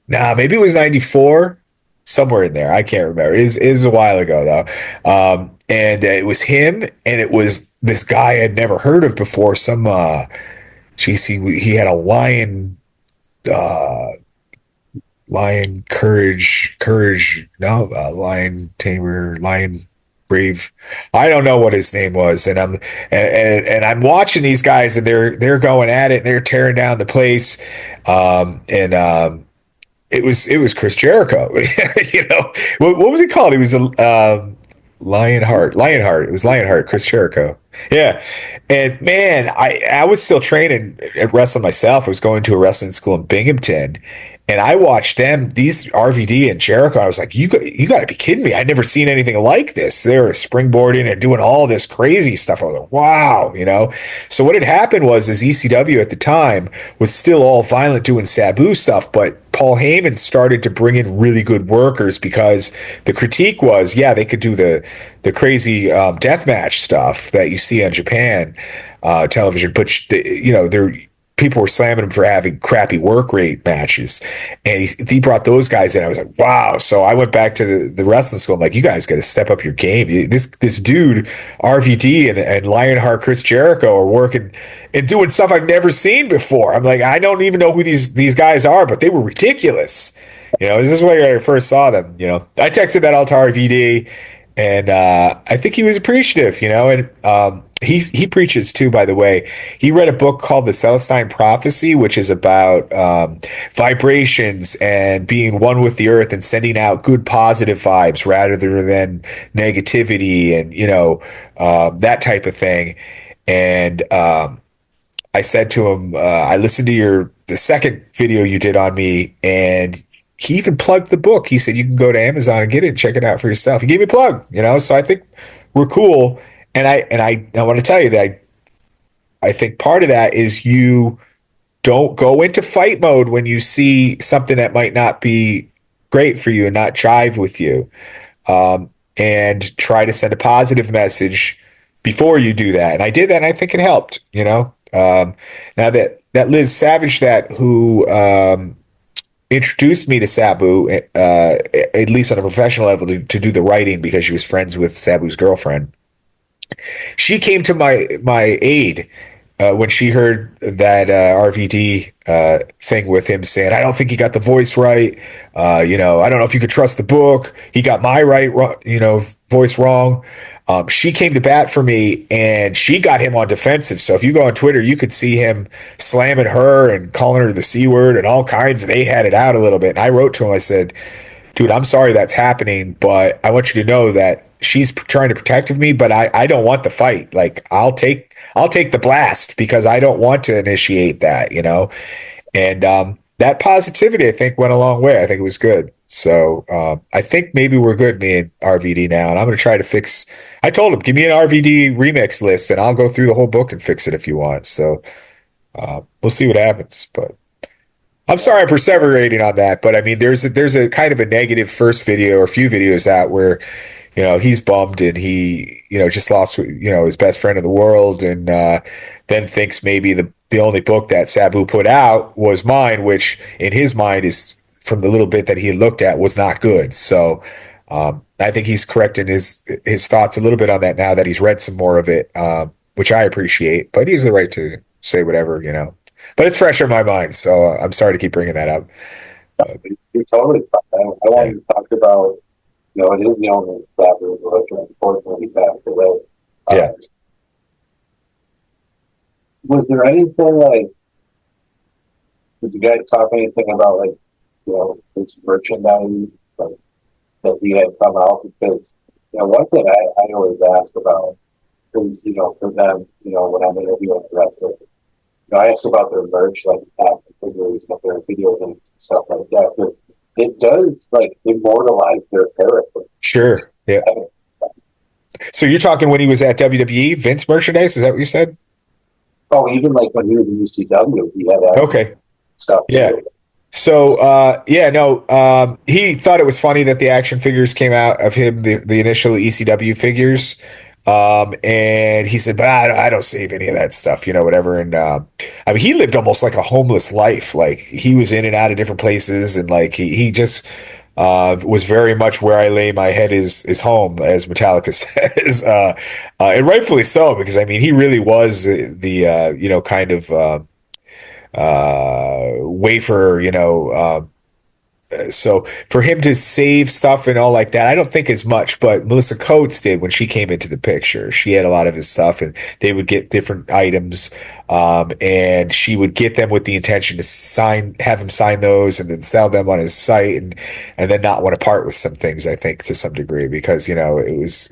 Nah, maybe it was 94, somewhere in there. I can't remember. It is a while ago though. And it was him, and it was this guy I'd never heard of before. Geez, he had a uh, lion courage, no, lion tamer, lion brave. I don't know what his name was, and I'm watching these guys, and they're going at it, and they're tearing down the place, and it was Chris Jericho. What was he called? He was a Lionheart. It was Lionheart. Chris Jericho. Yeah, and man, I was still training at wrestling myself. I was going to a wrestling school in Binghamton, and I watched these RVD and Jericho. I was like, you got to be kidding me! I'd never seen anything like this. They were springboarding and doing all this crazy stuff. I was like, wow. So what had happened is ECW at the time was still all violent, doing Sabu stuff, but Paul Heyman started to bring in really good workers because the critique was, yeah, they could do the crazy deathmatch stuff that you see on Japan television, but they're people were slamming him for having crappy work rate matches, and he brought those guys in. I was like, wow. So I went back to the wrestling school. I'm like, you guys got to step up your game. This dude RVD and Lionheart Chris Jericho are working and doing stuff I've never seen before. I'm like, I don't even know who these guys are, but they were ridiculous. This is where I first saw them. I texted that out to RVD, and I think he was appreciative. And he preaches too, by the way. He read a book called The Celestine Prophecy, which is about vibrations and being one with the earth and sending out good positive vibes rather than negativity and that type of thing. And I said to him, I listened to the second video you did on me, and he even plugged the book. He said, you can go to Amazon and get it and check it out for yourself. He gave me a plug, so I think we're cool. And I want to tell you that I think part of that is you don't go into fight mode when you see something that might not be great for you and not jive with you, and try to send a positive message before you do that. And I did that, and I think it helped. Now that Liz Savage, who introduced me to Sabu, at least on a professional level, to do the writing because she was friends with Sabu's girlfriend. She came to my aid when she heard that RVD thing with him saying, I don't think he got the voice right. I don't know if you could trust the book. He got my voice wrong. She came to bat for me, and she got him on defensive. So if you go on Twitter, you could see him slamming her and calling her the C word and all kinds. And they had it out a little bit. And I wrote to him, I said, dude, I'm sorry that's happening, but I want you to know that she's trying to protect me, but I don't want the fight. Like, I'll take the blast because I don't want to initiate that, And that positivity, I think, went a long way. I think it was good. So I think maybe we're good, me and RVD now. And I'm going to try to fix. I told him, give me an RVD remix list, and I'll go through the whole book and fix it if you want. So we'll see what happens. But I'm sorry I'm perseverating on that. But I mean, there's a kind of a negative first video or few videos out where he's bummed, and he just lost his best friend in the world, and then thinks maybe the only book that Sabu put out was mine, which in his mind is, from the little bit that he looked at, was not good. So I think he's correcting his thoughts a little bit on that now that he's read some more of it, which I appreciate. But he has the right to say whatever, But it's fresh in my mind, so I'm sorry to keep bringing that up. You're totally fine. I wanted to talk about, it is the only Sabu religion, unfortunately, passed away. Yeah. Was there anything did you guys talk anything about this merchandise that he had come out? Because one thing I always ask about is for them when I'm interviewing wrestlers, I asked about their merch, like action figures, but their videos and stuff like that. But it does like immortalize their character. Sure. Yeah. So you're talking when he was at WWE, Vince merchandise? Is that what you said? Oh, even like when he was in ECW, he had Okay. stuff. Yeah. Too. So, he thought it was funny that the action figures came out of him, the initial ECW figures. And he said, but I don't save any of that stuff, whatever. And, I mean, he lived almost like a homeless life. Like he was in and out of different places. And like, he just, was very much where I lay my head is home, as Metallica says. And rightfully so, because I mean, he really was the kind of, wafer, so for him to save stuff and all like that, I don't think as much, but Melissa Coates did when she came into the picture. She had a lot of his stuff and they would get different items. And she would get them with the intention to have him sign those and then sell them on his site and then not want to part with some things, I think, to some degree, because, it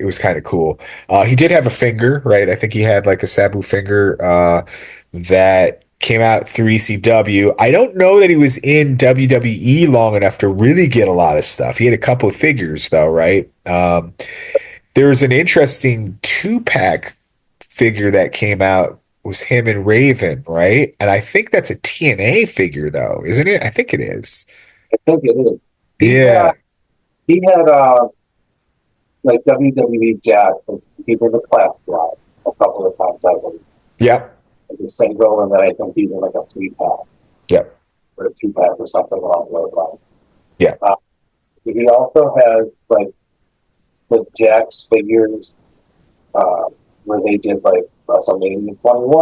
was kind of cool. He did have a finger, right? I think he had like a Sabu finger, that came out through ECW. I don't know that he was in WWE long enough to really get a lot of stuff. He had a couple of figures though, right? There's an interesting 2-pack figure that came out. It was him and Raven, right? And I think that's a TNA figure though, isn't it? I think it is. I think it is. Yeah. He had like WWE Jack. He did a class drive a couple of times, I believe. Yep. The single, and then I think he's in like a 3-pack. Yep. Or a 2-pack or something along those lines. Yeah. He also has like the Jack's figures, where they did like WrestleMania 21,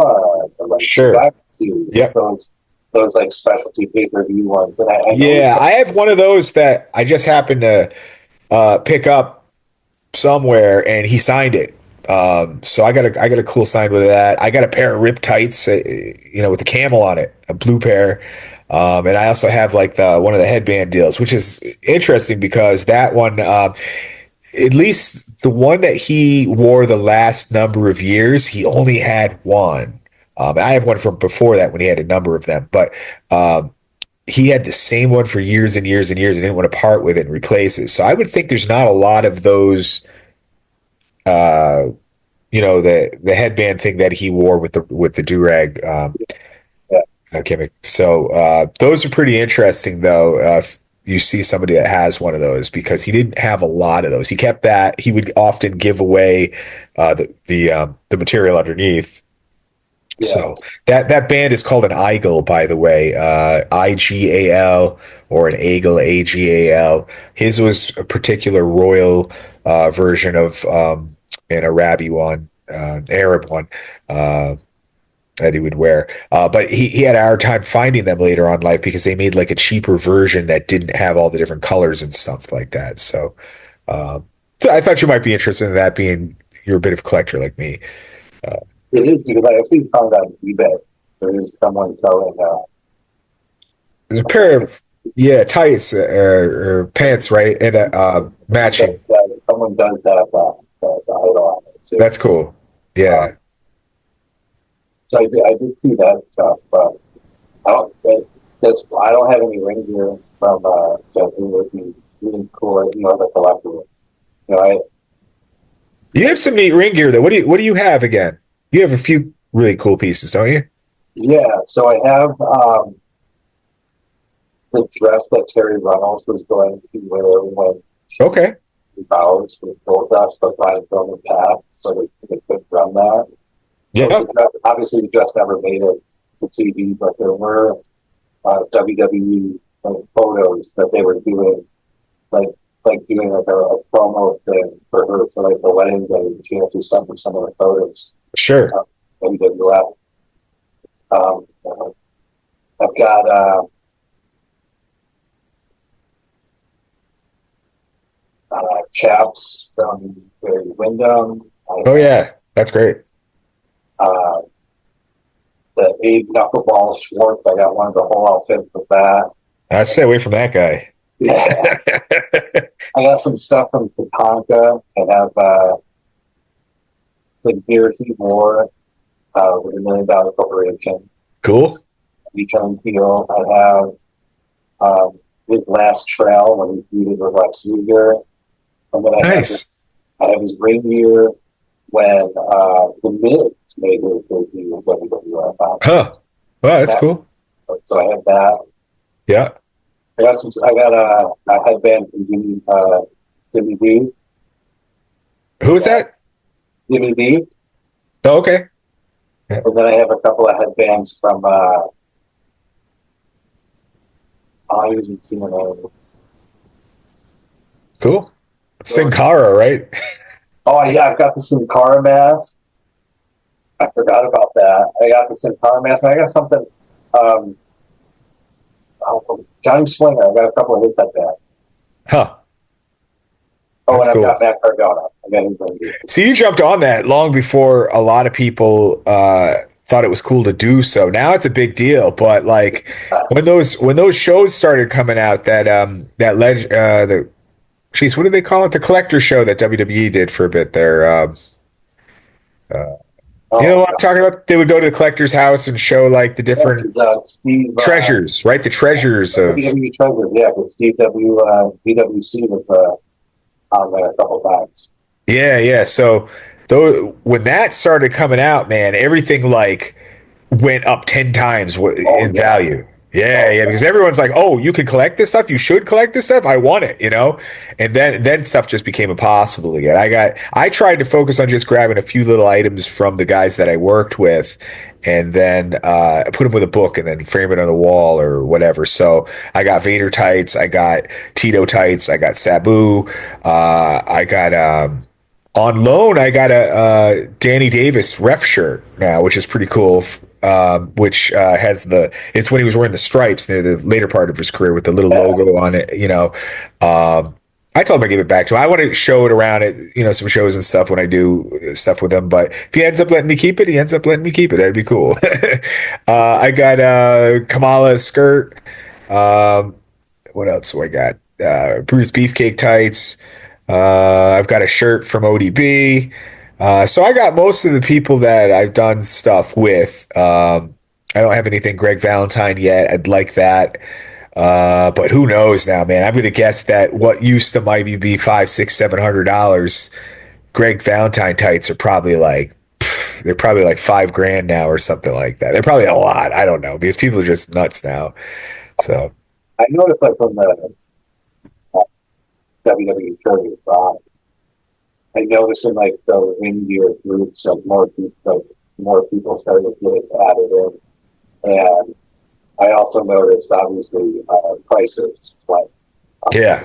or like Sure. Yep. Those like specialty pay-per-view ones. And I have one of those that I just happened to pick up somewhere, and he signed it. So I got a cool sign with that. I got a pair of rip tights, with the camel on it, a blue pair. And I also have like one of the headband deals, which is interesting because that one, at least the one that he wore the last number of years, he only had one. I have one from before that when he had a number of them, but, he had the same one for years and years and years and didn't want to part with it and replace it. So I would think there's not a lot of those, the headband thing that he wore with the do-rag, gimmick. So those are pretty interesting though. If you see somebody that has one of those, because he didn't have a lot of those. He kept that. He would often give away the material underneath. Yeah. So that band is called an Eagle, by the way, IGAL, or an Eagle, AGAL. His was a particular royal version of an Arabi one, Arab one, that he would wear. But he had a hard time finding them later on in life because they made like a cheaper version that didn't have all the different colors and stuff like that. So I thought you might be interested in that, being you're a bit of a collector like me. It is, because I actually found out on eBay there is someone selling. There's a pair of tights or pants, right, and matching. Someone does have the idol on it too. That's cool. Yeah. So I did see that stuff, but I don't have any ring gear from so it would be really cool, as a collector. You have some neat ring gear though. What do you have again? You have a few really cool pieces, don't you? Yeah, so I have the dress that Terry Reynolds was going to wear when he bows with Goldust, but Brian Pillman passed, so they could run that. Yeah. So obviously, the dress never made it to TV, but there were WWE photos that they were doing, like doing like a promo thing for her for like the wedding day. She had to do some of the photos. Sure. WWF. I've got chaps from Barry Windham. That's great. The Abe Knuckleball Schwartz, I got one of the whole outfit for that. I'd stay away from that guy. Yeah. I got some stuff from Tatanka. I have the gear he wore with $1 Million Corporation. Cool. He turned heel. I have his last trail when he feuded with Lex Luger. And then Nice. I have his ring gear when the Miz made his debut with WWF. Huh. Wow, that's cool. So I have that. Yeah. I got a headband from Jimmy D. Who was that? Jimmy D. Oh, okay. And then I have a couple of headbands from I was in TNA. Cool. Sin Cara, right? Oh yeah, I've got the Sin Cara mask. I forgot about that. I got the Sin Cara mask, and I got something. Johnny Swinger. I got a couple of his headbands. Huh. Oh, That's and cool. I've got Matt Cardona. I got his ring. So you jumped on that long before a lot of people thought it was cool to do so. Now it's a big deal, but like when those shows started coming out, what do they call it? The collector show that WWE did for a bit there. You know what I'm talking about? They would go to the collector's house and show like the different Steve, treasures, right? The treasures of WWE treasures, yeah, because Steve BWC was on there a couple times. yeah. So though when that started coming out, man, everything like went up 10 times in value. Yeah, because everyone's like, "Oh, you can collect this stuff. You should collect this stuff. I want it," you know. And then stuff just became impossible again. I tried to focus on just grabbing a few little items from the guys that I worked with, and then put them with a book and then frame it on the wall or whatever. So I got Vader tights, I got Tito tights, I got Sabu, I got on loan, I got a Danny Davis ref shirt now, which is pretty cool. Which has it's when he was wearing the stripes near the later part of his career with the little logo on it. You know, I told him I give it back to him. I want to show it around at some shows and stuff when I do stuff with him. But if he ends up letting me keep it, he ends up letting me keep it. That'd be cool. I got Kamala's skirt. What else do I got? Bruce Beefcake tights. I've got a shirt from ODB. So I got most of the people that I've done stuff with. I don't have anything Greg Valentine yet. I'd like that. But who knows now, man? I'm going to guess that what used to maybe be $500, $600, Greg Valentine tights are probably like, they're probably like $5,000 now or something like that. They're probably a lot. I don't know because people are just nuts now. So I noticed like from the WWE churches, I noticed in like the India groups, like more people started to get added in, and I also noticed obviously prices like whoa, yeah.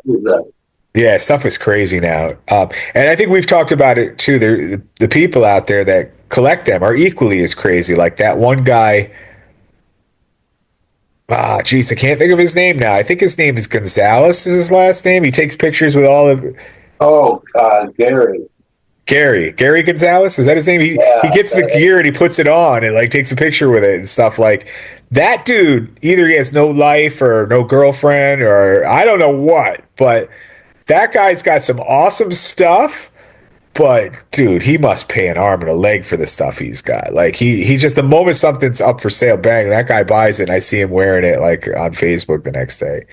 Whoa, yeah, stuff is crazy now, and I think we've talked about it too. The people out there that collect them are equally as crazy. Like that one guy. Geez, I can't think of his name now. I think his name is Gonzalez is his last name. He takes pictures with all of Gary Gonzalez. Is that his name? He gets the gear and he puts it on and like takes a picture with it and stuff like that. Dude, either he has no life or no girlfriend or I don't know what, but that guy's got some awesome stuff. But dude, he must pay an arm and a leg for the stuff he's got. Like he just the moment something's up for sale, bang, that guy buys it and I see him wearing it like on Facebook the next day.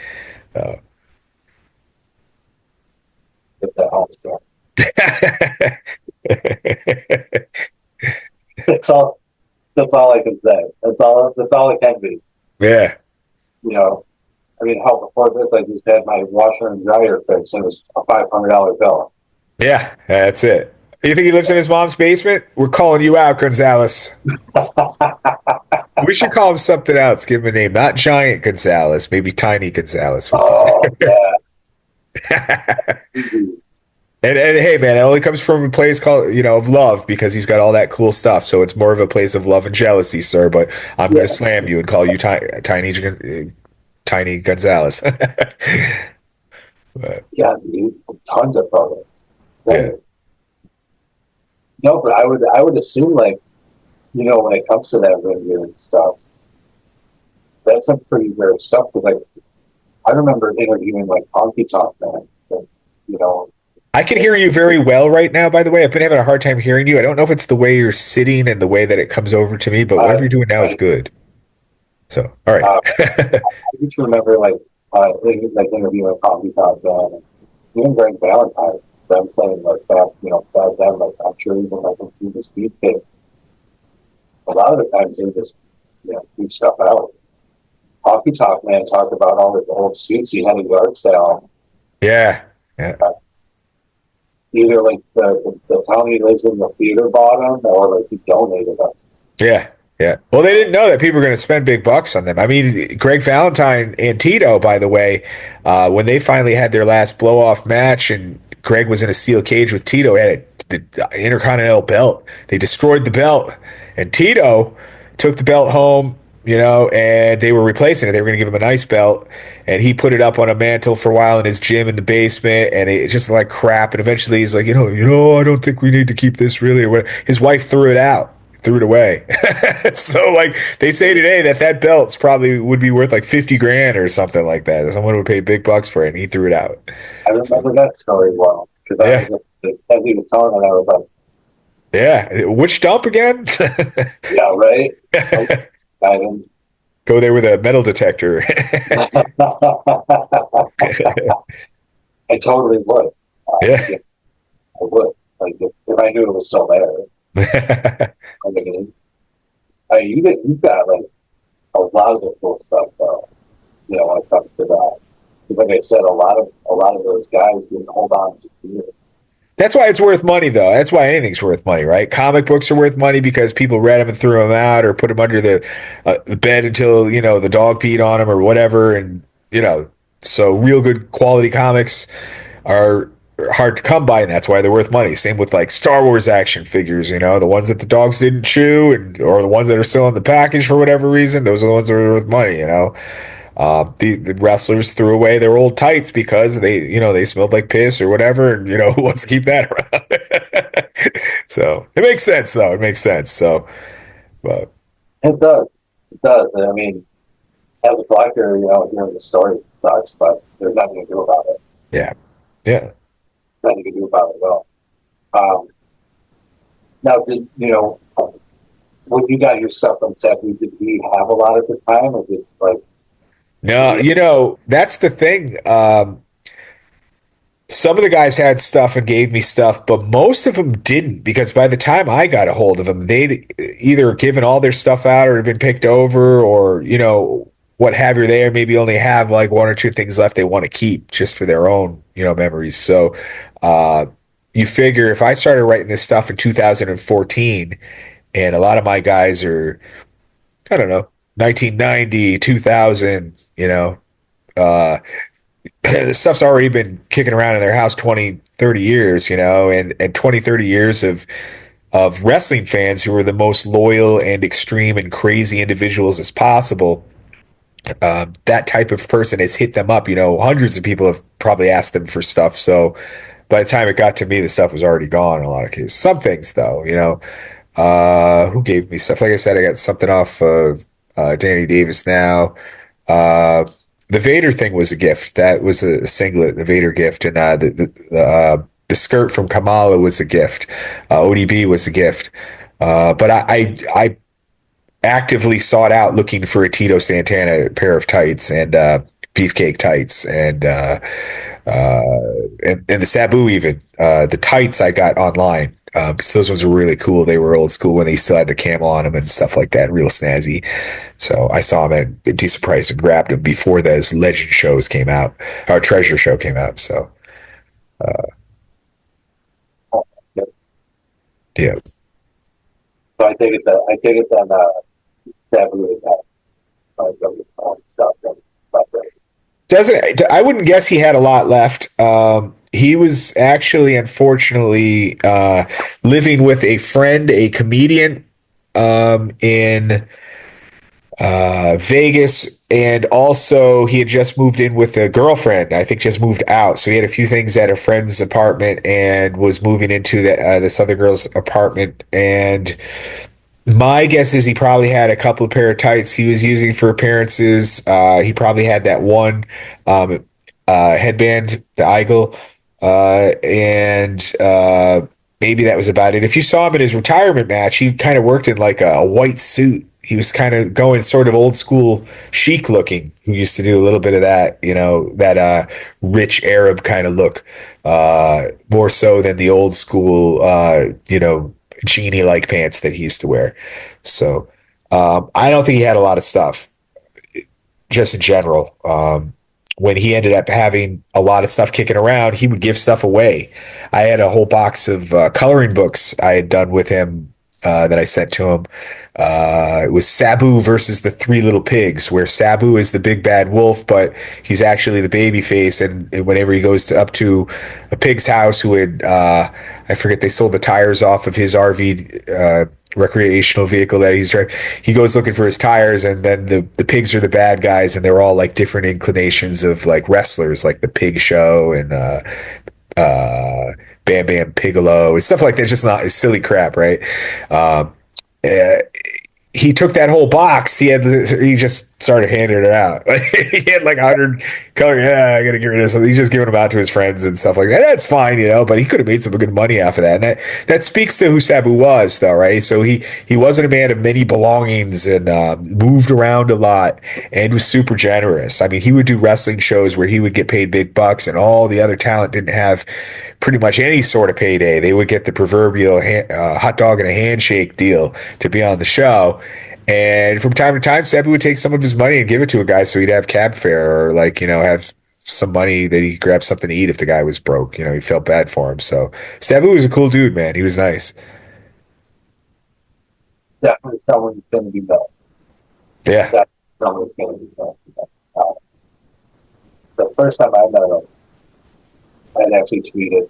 That's all. That's all I can say. That's all it can be. Yeah. I mean, hell, before this, I just had my washer and dryer fixed, and it was a $500 bill. Yeah, that's it. You think he lives in his mom's basement? We're calling you out, Gonzalez. We should call him something else. Give him a name. Not Giant Gonzalez, maybe Tiny Gonzalez. Oh, yeah. And hey, man, it only comes from a place called, of love because he's got all that cool stuff. So it's more of a place of love and jealousy, sir. But I'm going to slam you and call you Tiny Gonzalez. Yeah, dude, tons of photos. Yeah. No, but I would assume like, when it comes to that radio and stuff, that's some pretty rare stuff. Because like, I remember interviewing like Honky Tonk Man, I can hear you very well right now, by the way. I've been having a hard time hearing you. I don't know if it's the way you're sitting and the way that it comes over to me, but whatever you're doing now is good. So, all right. I just remember like interviewing Coffee Talk and even Greg Valentine, them saying like that, back then, like I'm sure even like through the speed kit, a lot of the times they just leave stuff out. Coffee Talk man talked about all the old suits he had in yard sale. Yeah. Yeah. Either like the town he lives in, the theater bought them, or like he donated them. Yeah. Yeah. Well, they didn't know that people were going to spend big bucks on them. I mean, Greg Valentine and Tito, by the way, when they finally had their last blow off match and Greg was in a steel cage with Tito, had the Intercontinental belt. They destroyed the belt. And Tito took the belt home, and they were replacing it. They were going to give him a nice belt. And he put it up on a mantle for a while in his gym in the basement. And it just like crap. And eventually he's like, I don't think we need to keep this really. Or his wife threw it out. Threw it away. So like they say today that belt's probably would be worth like 50 grand or something like that. Someone would pay big bucks for it and he threw it out. I remember that story well. Because as he was telling it, I was like, yeah, which dump again? yeah, right? I didn't go there with a metal detector. I totally would. Yeah. I would. Like if I knew it was still there. You've got like a lot of the cool stuff though, when it comes to that. Like I said, a lot of those guys didn't hold on to years. That's why it's worth money, though. That's why anything's worth money, right? Comic books are worth money because people read them and threw them out or put them under the bed until, the dog peed on them or whatever. And, so real good quality comics are hard to come by, and that's why they're worth money. Same with like Star Wars action figures, the ones that the dogs didn't chew or the ones that are still in the package for whatever reason. Those are the ones that are worth money, The wrestlers threw away their old tights because they smelled like piss or whatever, and who wants to keep that around? So it makes sense, though. It makes sense. So, but it does. I mean, as a collector, hearing the story sucks, but there's nothing to do about it. Yeah. Nothing to do about it at all. Now, when you got your stuff from Sabu, did he have a lot at the time, or did like? No, that's the thing. Some of the guys had stuff and gave me stuff, but most of them didn't, because by the time I got a hold of them, they'd either given all their stuff out or had been picked over or, what have you there, maybe only have like one or two things left they want to keep just for their own, memories. So you figure if I started writing this stuff in 2014 and a lot of my guys are, I don't know, 1990, 2000, the stuff's already been kicking around in their house 20, 30 years, and 20, 30 years of wrestling fans who are the most loyal and extreme and crazy individuals as possible. That type of person has hit them up. Hundreds of people have probably asked them for stuff. So by the time it got to me, the stuff was already gone in a lot of cases. Some things, though, who gave me stuff? Like I said, I got something off of Danny Davis now. The Vader thing was a gift. That was a singlet, the Vader gift, and the skirt from Kamala was a gift. ODB was a gift. But I actively sought out looking for a Tito Santana pair of tights and beefcake tights and the Sabu even. The tights I got online. So those ones were really cool. They were old school when they still had the camo on them and stuff like that, real snazzy. So I saw them at a decent price and grabbed them before those Legend shows came out, our Treasure show came out. So, yeah. So I take it that Sabu had stuff. I wouldn't guess he had a lot left. He was actually, unfortunately, living with a friend, a comedian, in Vegas, and also he had just moved in with a girlfriend. I think just moved out, so he had a few things at a friend's apartment and was moving into this other girl's apartment. And my guess is he probably had a couple of pair of tights he was using for appearances. He probably had that one headband, the Eagle. And maybe that was about it. If you saw him in his retirement match, he kind of worked in like a white suit. He was kind of going sort of old school chic looking, who used to do a little bit of that, that rich Arab kind of look, more so than the old school, genie like pants that he used to wear. So I don't think he had a lot of stuff just in general. When he ended up having a lot of stuff kicking around, he would give stuff away. I had a whole box of coloring books I had done with him that I sent to him. It was Sabu versus the Three Little Pigs, where Sabu is the big bad wolf, but he's actually the baby face. And whenever he goes up to a pig's house who had, I forget, they sold the tires off of his RV, recreational vehicle that he's driving. He goes looking for his tires, and then the pigs are the bad guys, and they're all like different inclinations of like wrestlers, like the Pig Show and Bam Bam Bigelow and stuff like that. Just not silly crap, right? Uh, he took that whole box. He just started handing it out. He had like 100 color. Yeah, I gotta get rid of some. He's just giving them out to his friends and stuff like that. That's fine, but he could have made some good money off of that. And that speaks to who Sabu was, though, right? So he wasn't a man of many belongings and moved around a lot and was super generous. I mean, he would do wrestling shows where he would get paid big bucks, and all the other talent didn't have pretty much any sort of payday. They would get the proverbial hot dog and a handshake deal to be on the show. And from time to time, Sabu would take some of his money and give it to a guy so he'd have cab fare, or like, have some money that he could grab something to eat if the guy was broke. He felt bad for him. So Sabu was a cool dude, man. He was nice. Definitely someone who's going to be better. Yeah. Definitely someone who's going to be better. The first time I met him, I had actually tweeted,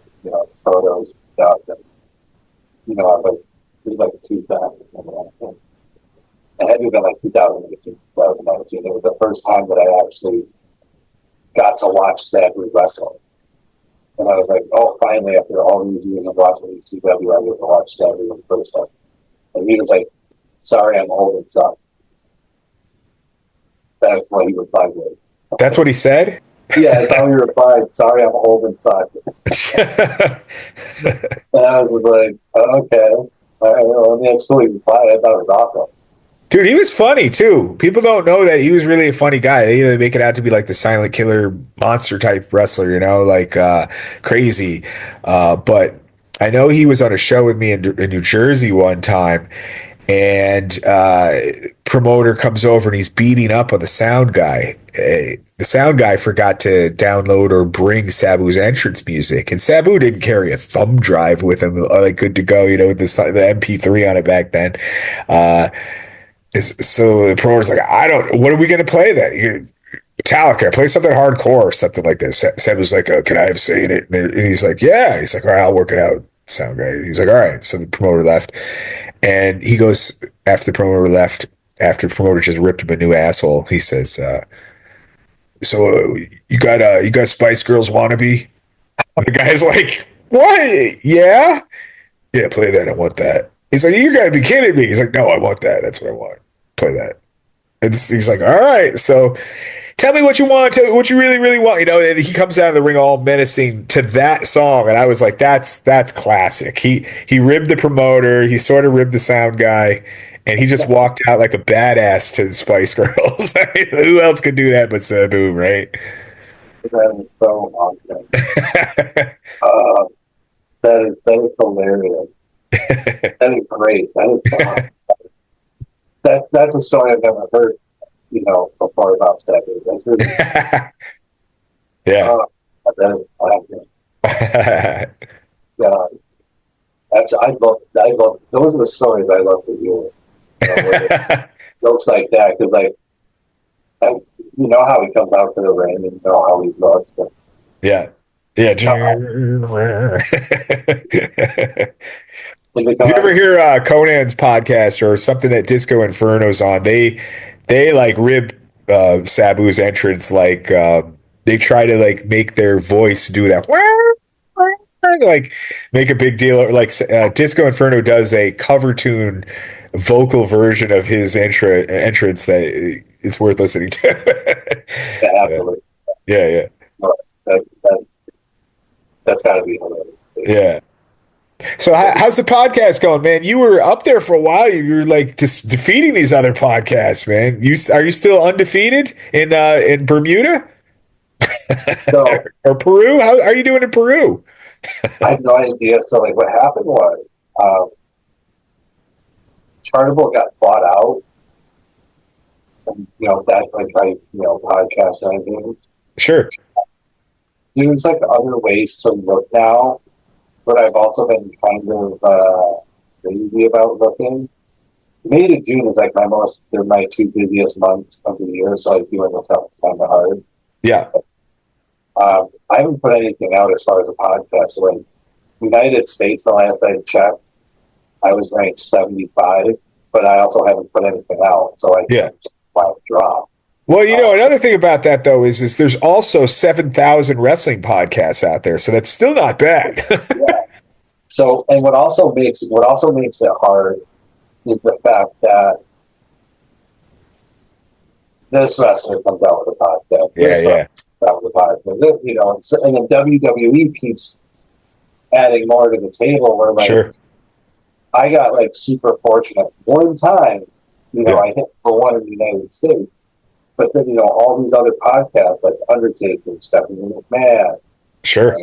photos and stuff. And, I was like 2000. It had to have been like 2018, 2019. It was the first time that I actually got to watch Sabu wrestle. And I was like, oh, finally, after all these years of watching ECW, I get to watch Sabu for the first time. And he was like, sorry, I'm old and suck. That's what he replied with. That's what he said? Yeah, that's how he replied, sorry, I'm old and suck. And I was like, okay. All right, well, that's cool. He replied. I thought it was awesome. Dude, he was funny too. People don't know that he was really a funny guy. They make it out to be like the silent killer monster type wrestler, like crazy. But I know he was on a show with me in New Jersey one time, and promoter comes over and he's beating up on the sound guy. The sound guy forgot to download or bring Sabu's entrance music, and Sabu didn't carry a thumb drive with him, like good to go, with the MP3 on it back then. So the promoter's like, what are we going to play then? Metallica, play something hardcore or something like this. Seb was like, can I have say in it? And he's like, yeah. He's like, all right, I'll work it out. Sound guy. He's like, all right. So the promoter left. And he goes, after the promoter left, after the promoter just ripped him a new asshole, he says, so you got Spice Girls Wannabe? And the guy's like, what? Yeah? Yeah, play that. I want that. He's like, you got to be kidding me. He's like, no, I want that. That's what I want. Play that. And he's like, all right. So tell me what you want, what you really, really want. And he comes out of the ring all menacing to that song. And I was like, that's classic. He ribbed the promoter. He sort of ribbed the sound guy. And he just walked out like a badass to the Spice Girls. I mean, who else could do that but Sabu, right? That is so awesome. That is hilarious. That is great. That is that's a story I've never heard, before about Sabu. That's really yeah. That is awesome. Yeah. Actually, I love those are the stories I love to hear. Jokes like that, because you know how he comes out to the ring, and you know how he looks. But, yeah. Did you ever hear Conan's podcast or something that Disco Inferno's on? They like rib Sabu's entrance, like they try to like make their voice do that, like make a big deal. Like Disco Inferno does a cover tune vocal version of his entrance that is worth listening to. yeah, absolutely. Yeah. That's got to be hilarious. Yeah. So how's the podcast going, man? You were up there for a while. You were like just defeating these other podcasts, man. Are you still undefeated in Bermuda So or Peru? How are you doing in Peru? I have no idea. So like what happened was Chartable got bought out, and that's like podcast and everything. Sure. There's like other ways to look now, but I've also been kind of lazy about looking. May to June is like they're my two busiest months of the year, so like doing this stuff is kind of hard. Yeah. I haven't put anything out as far as a podcast. So in United States, the last I checked, I was ranked 75, but I also haven't put anything out, so I can't drop. Well, another thing about that though is there's also 7,000 wrestling podcasts out there, so that's still not bad. Yeah. So, and what also makes it hard is the fact that this wrestler comes out with a podcast. Yeah. Out with a podcast. And then WWE keeps adding more to the table. Where like, sure. I got like super fortunate one time. I hit for one in the United States, but then all these other podcasts like Undertaker, Stephanie McMahon. Sure.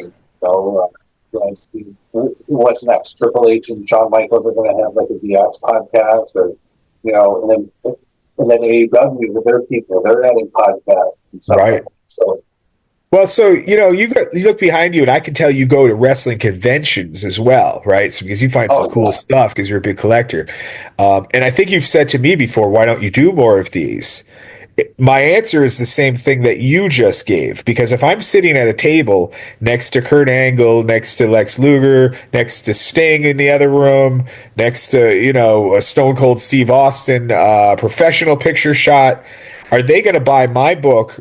What's next? Triple H and Shawn Michaels are going to have like a DX podcast, or and then AEW with their people, they're adding podcasts and stuff. Right. Like that. So. Well, so you look behind you, and I can tell you go to wrestling conventions as well, right? So because you find some cool stuff because you're a big collector, and I think you've said to me before, why don't you do more of these? My answer is the same thing that you just gave, because if I'm sitting at a table next to Kurt Angle, next to Lex Luger, next to Sting in the other room, next to a Stone Cold Steve Austin, professional picture shot, are they going to buy my book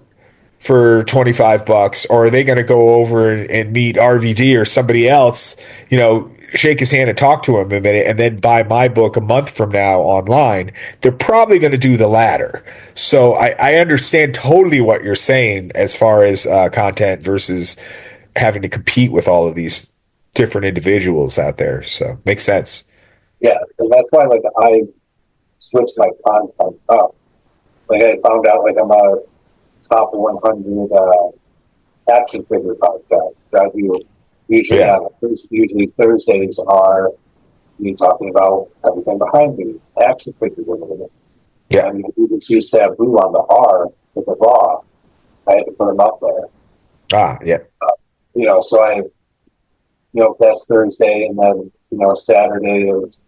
for $25, or are they going to go over and meet RVD or somebody else, shake his hand and talk to him a minute and then buy my book a month from now online? They're probably going to do the latter. So I understand totally what you're saying as far as content versus having to compete with all of these different individuals out there. So makes sense. Yeah, and that's why I switched my content up. Like I found out I'm a top 100 action figure podcast. I do usually Thursdays are me talking about everything behind me, action figures and everything. Yeah. I mean, you can see Sabu on the R with the Raw. I had to put him up there. Yeah. So I, that's Thursday, and then Saturday is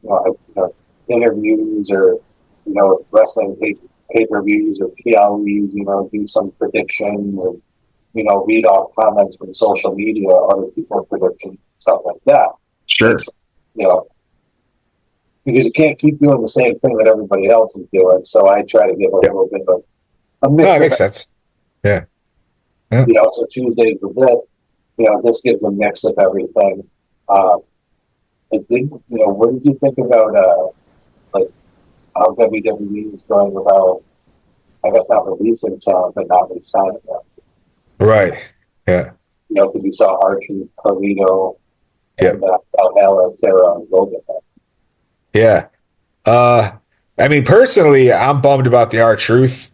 interviews or wrestling pay-per-views or PLEs, do some predictions and, read off comments from social media, other people's predictions, stuff like that. Sure. Because you can't keep doing the same thing that everybody else is doing. So I try to give a little bit of a mix. No, it makes sense. Yeah. So Tuesdays with this gives a mix of everything. What did you think about, how WWE is going about, I guess not releasing talent, but not re-signing them? Right. Yeah. Because you saw Archie, Carlito, Yep. and Valhalla, Sarah, and Logan. Yeah. I mean, personally, I'm bummed about the R-Truth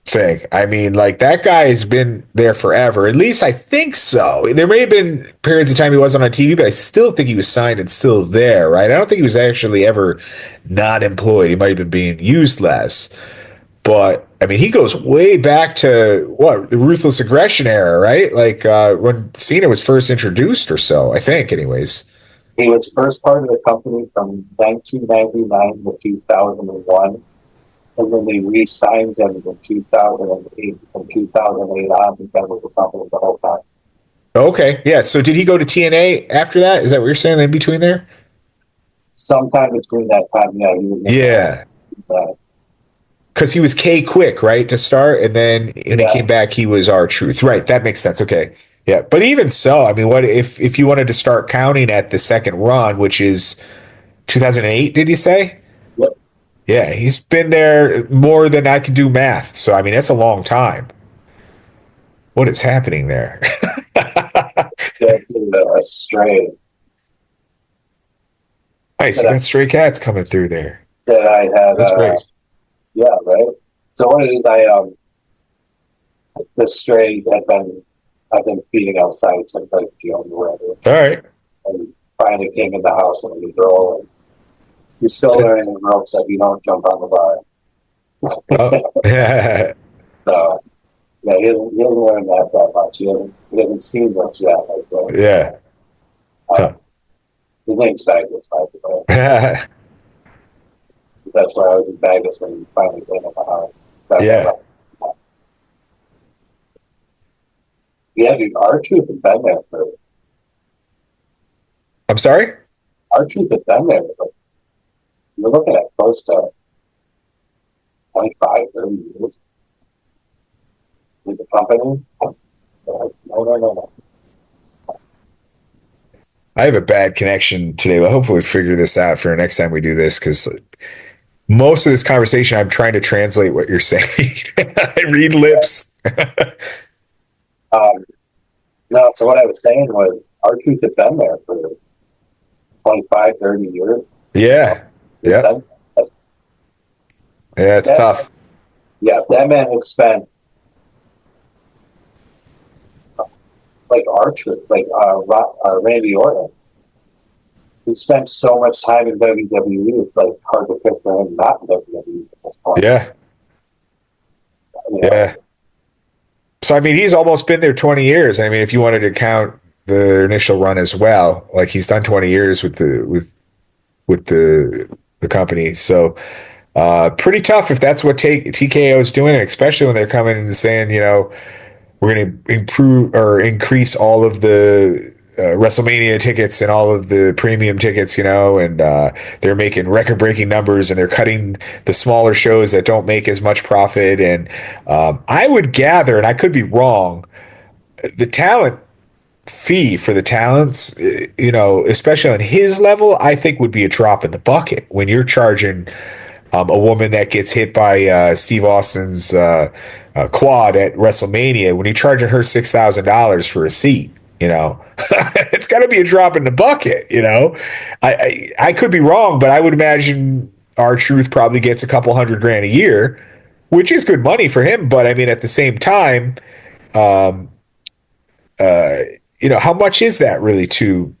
thing. I mean, that guy has been there forever. At least I think so. There may have been periods of time he wasn't on TV, but I still think he was signed and still there, right? I don't think he was actually ever not employed. He might have been being used less. But, I mean, he goes way back to, the Ruthless Aggression era, right? When Cena was first introduced or so, I think, anyways. He was first part of the company from 1999 to 2001. And then they re-signed him in 2008. From 2008 on, he was with the company the whole time. Okay, yeah. So did he go to TNA after that? Is that what you're saying in between there? Sometime between that time, yeah. Yeah. Because he was K-Quick, right, to start, and then when he came back, he was R-Truth. Right, that makes sense. Okay. Yeah, but even so, I mean, what if you wanted to start counting at the second run, which is 2008, did you say? Yep. Yeah, he's been there more than I can do math. So, I mean, that's a long time. What is happening there? a stray Nice. You got stray cats coming through there. that I had. That's great. Yeah, right. So what it is, the stray I've been feeding outside since like June or whatever. All right. And finally came in the house and we girl, and you're still learning the ropes that you don't jump on the bar. Oh. So yeah, he hasn't learned that much. He hasn't seen much yet. Like, Yeah. his name's Vegas, by the way. That's why I was in Vegas when he finally came in the house. Yeah. Yeah, dude, our truth has been there for. I'm sorry? Our truth has been there. But you're looking at close to 25, 30 years with the company. No. I have a bad connection today. We'll hopefully figure this out for next time we do this, because most of this conversation, I'm trying to translate what you're saying. I read lips. No, so what I was saying was our truth has been there for 25, 30 years. Yeah. Yeah. Yeah, it's tough. Yeah, that man has spent like our truth, like Randy Orton. He spent so much time in WWE, it's like hard to picture him not in WWE at this point. Yeah. Yeah. So, I mean, he's almost been there 20 years. I mean, if you wanted to count the initial run as well, like he's done 20 years with the company. So, pretty tough if that's what TKO is doing, especially when they're coming and saying, we're going to improve or increase all of the WrestleMania tickets and all of the premium tickets, and they're making record-breaking numbers, and they're cutting the smaller shows that don't make as much profit. And I would gather, and I could be wrong, the talent fee for the talents, especially on his level, I think would be a drop in the bucket when you're charging a woman that gets hit by Steve Austin's quad at WrestleMania, when you're charging her $6,000 for a seat. It's got to be a drop in the bucket. I could be wrong, but I would imagine R-Truth probably gets a couple $100,000 a year, which is good money for him. But I mean, at the same time, how much is that really to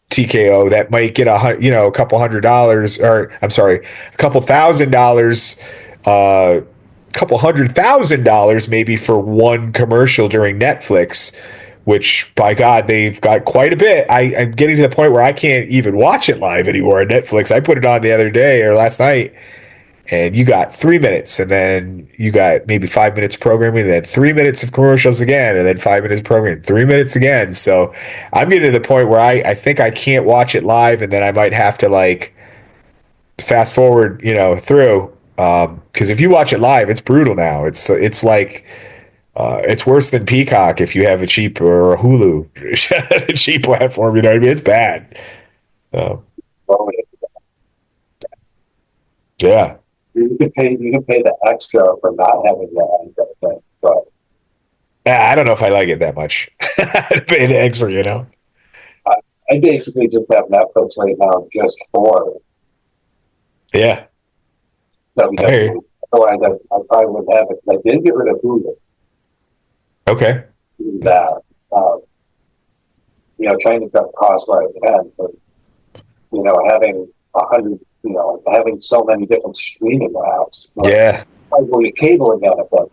TKO? That might get a couple $100, or I'm sorry, a couple $1,000, a couple $100,000 maybe for one commercial during Netflix. Which, by God, they've got quite a bit. I'm getting to the point where I can't even watch it live anymore on Netflix. I put it on the other day or last night, and you got 3 minutes, and then you got maybe 5 minutes of programming, and then 3 minutes of commercials again, and then 5 minutes of programming, 3 minutes again. So I'm getting to the point where I think I can't watch it live, and then I might have to fast forward, through. Because if you watch it live, it's brutal now. It's like. It's worse than Peacock if you have a cheap, or a Hulu, a cheap platform. You know what I mean? It's bad. Yeah. You can pay the extra for not having that thing, but I don't know if I like it that much. To pay the extra, I basically just have Netflix right now just for Yeah. WWE. Otherwise, I probably wouldn't have it. I did get rid of Hulu. Okay. That trying to cut costs where I can, but having 100, having so many different streaming apps. Yeah. I go to cable again at that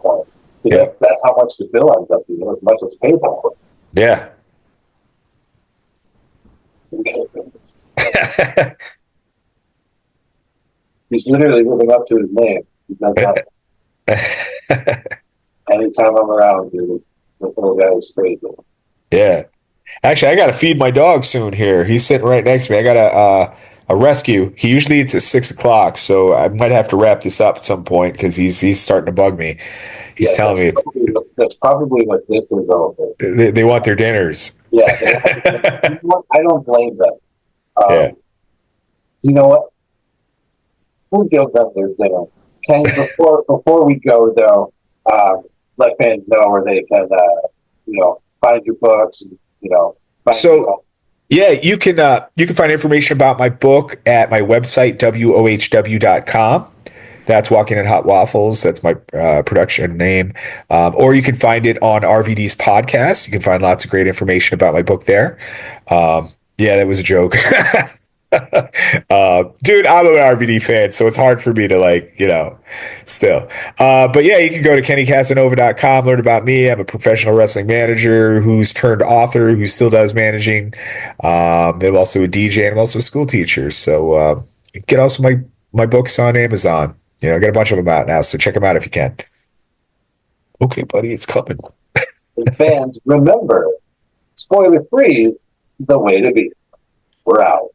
point. Yeah. That's how much the bill ends up being, as much as cable. Yeah. He's literally living up to his name. He does that. Anytime I'm around, dude, the little guy is crazy. Yeah. Actually, I got to feed my dog soon here. He's sitting right next to me. I got a rescue. He usually eats at 6:00, so I might have to wrap this up at some point because he's starting to bug me. He's telling me that's probably what this is over. They want their dinners. Yeah. I don't blame them. Yeah. You know what? We'll give them their dinner. Ken, before we go, though, let fans know where they can, find your books and, find So yeah, you can find information about my book at my website, WOHW.com. That's Walking in Hot Waffles. That's my production name. Or you can find it on RVD's podcast. You can find lots of great information about my book there. Yeah, that was a joke. Dude, I'm an RVD fan, so it's hard for me to still. But yeah, you can go to KennyCasanova.com, learn about me. I'm a professional wrestling manager who's turned author, who still does managing. I'm also a DJ and I'm also a school teacher. So get also my books on Amazon. Got a bunch of them out now, so check them out if you can. Okay, buddy, it's coming. fans, remember, spoiler free is the way to be. We're out.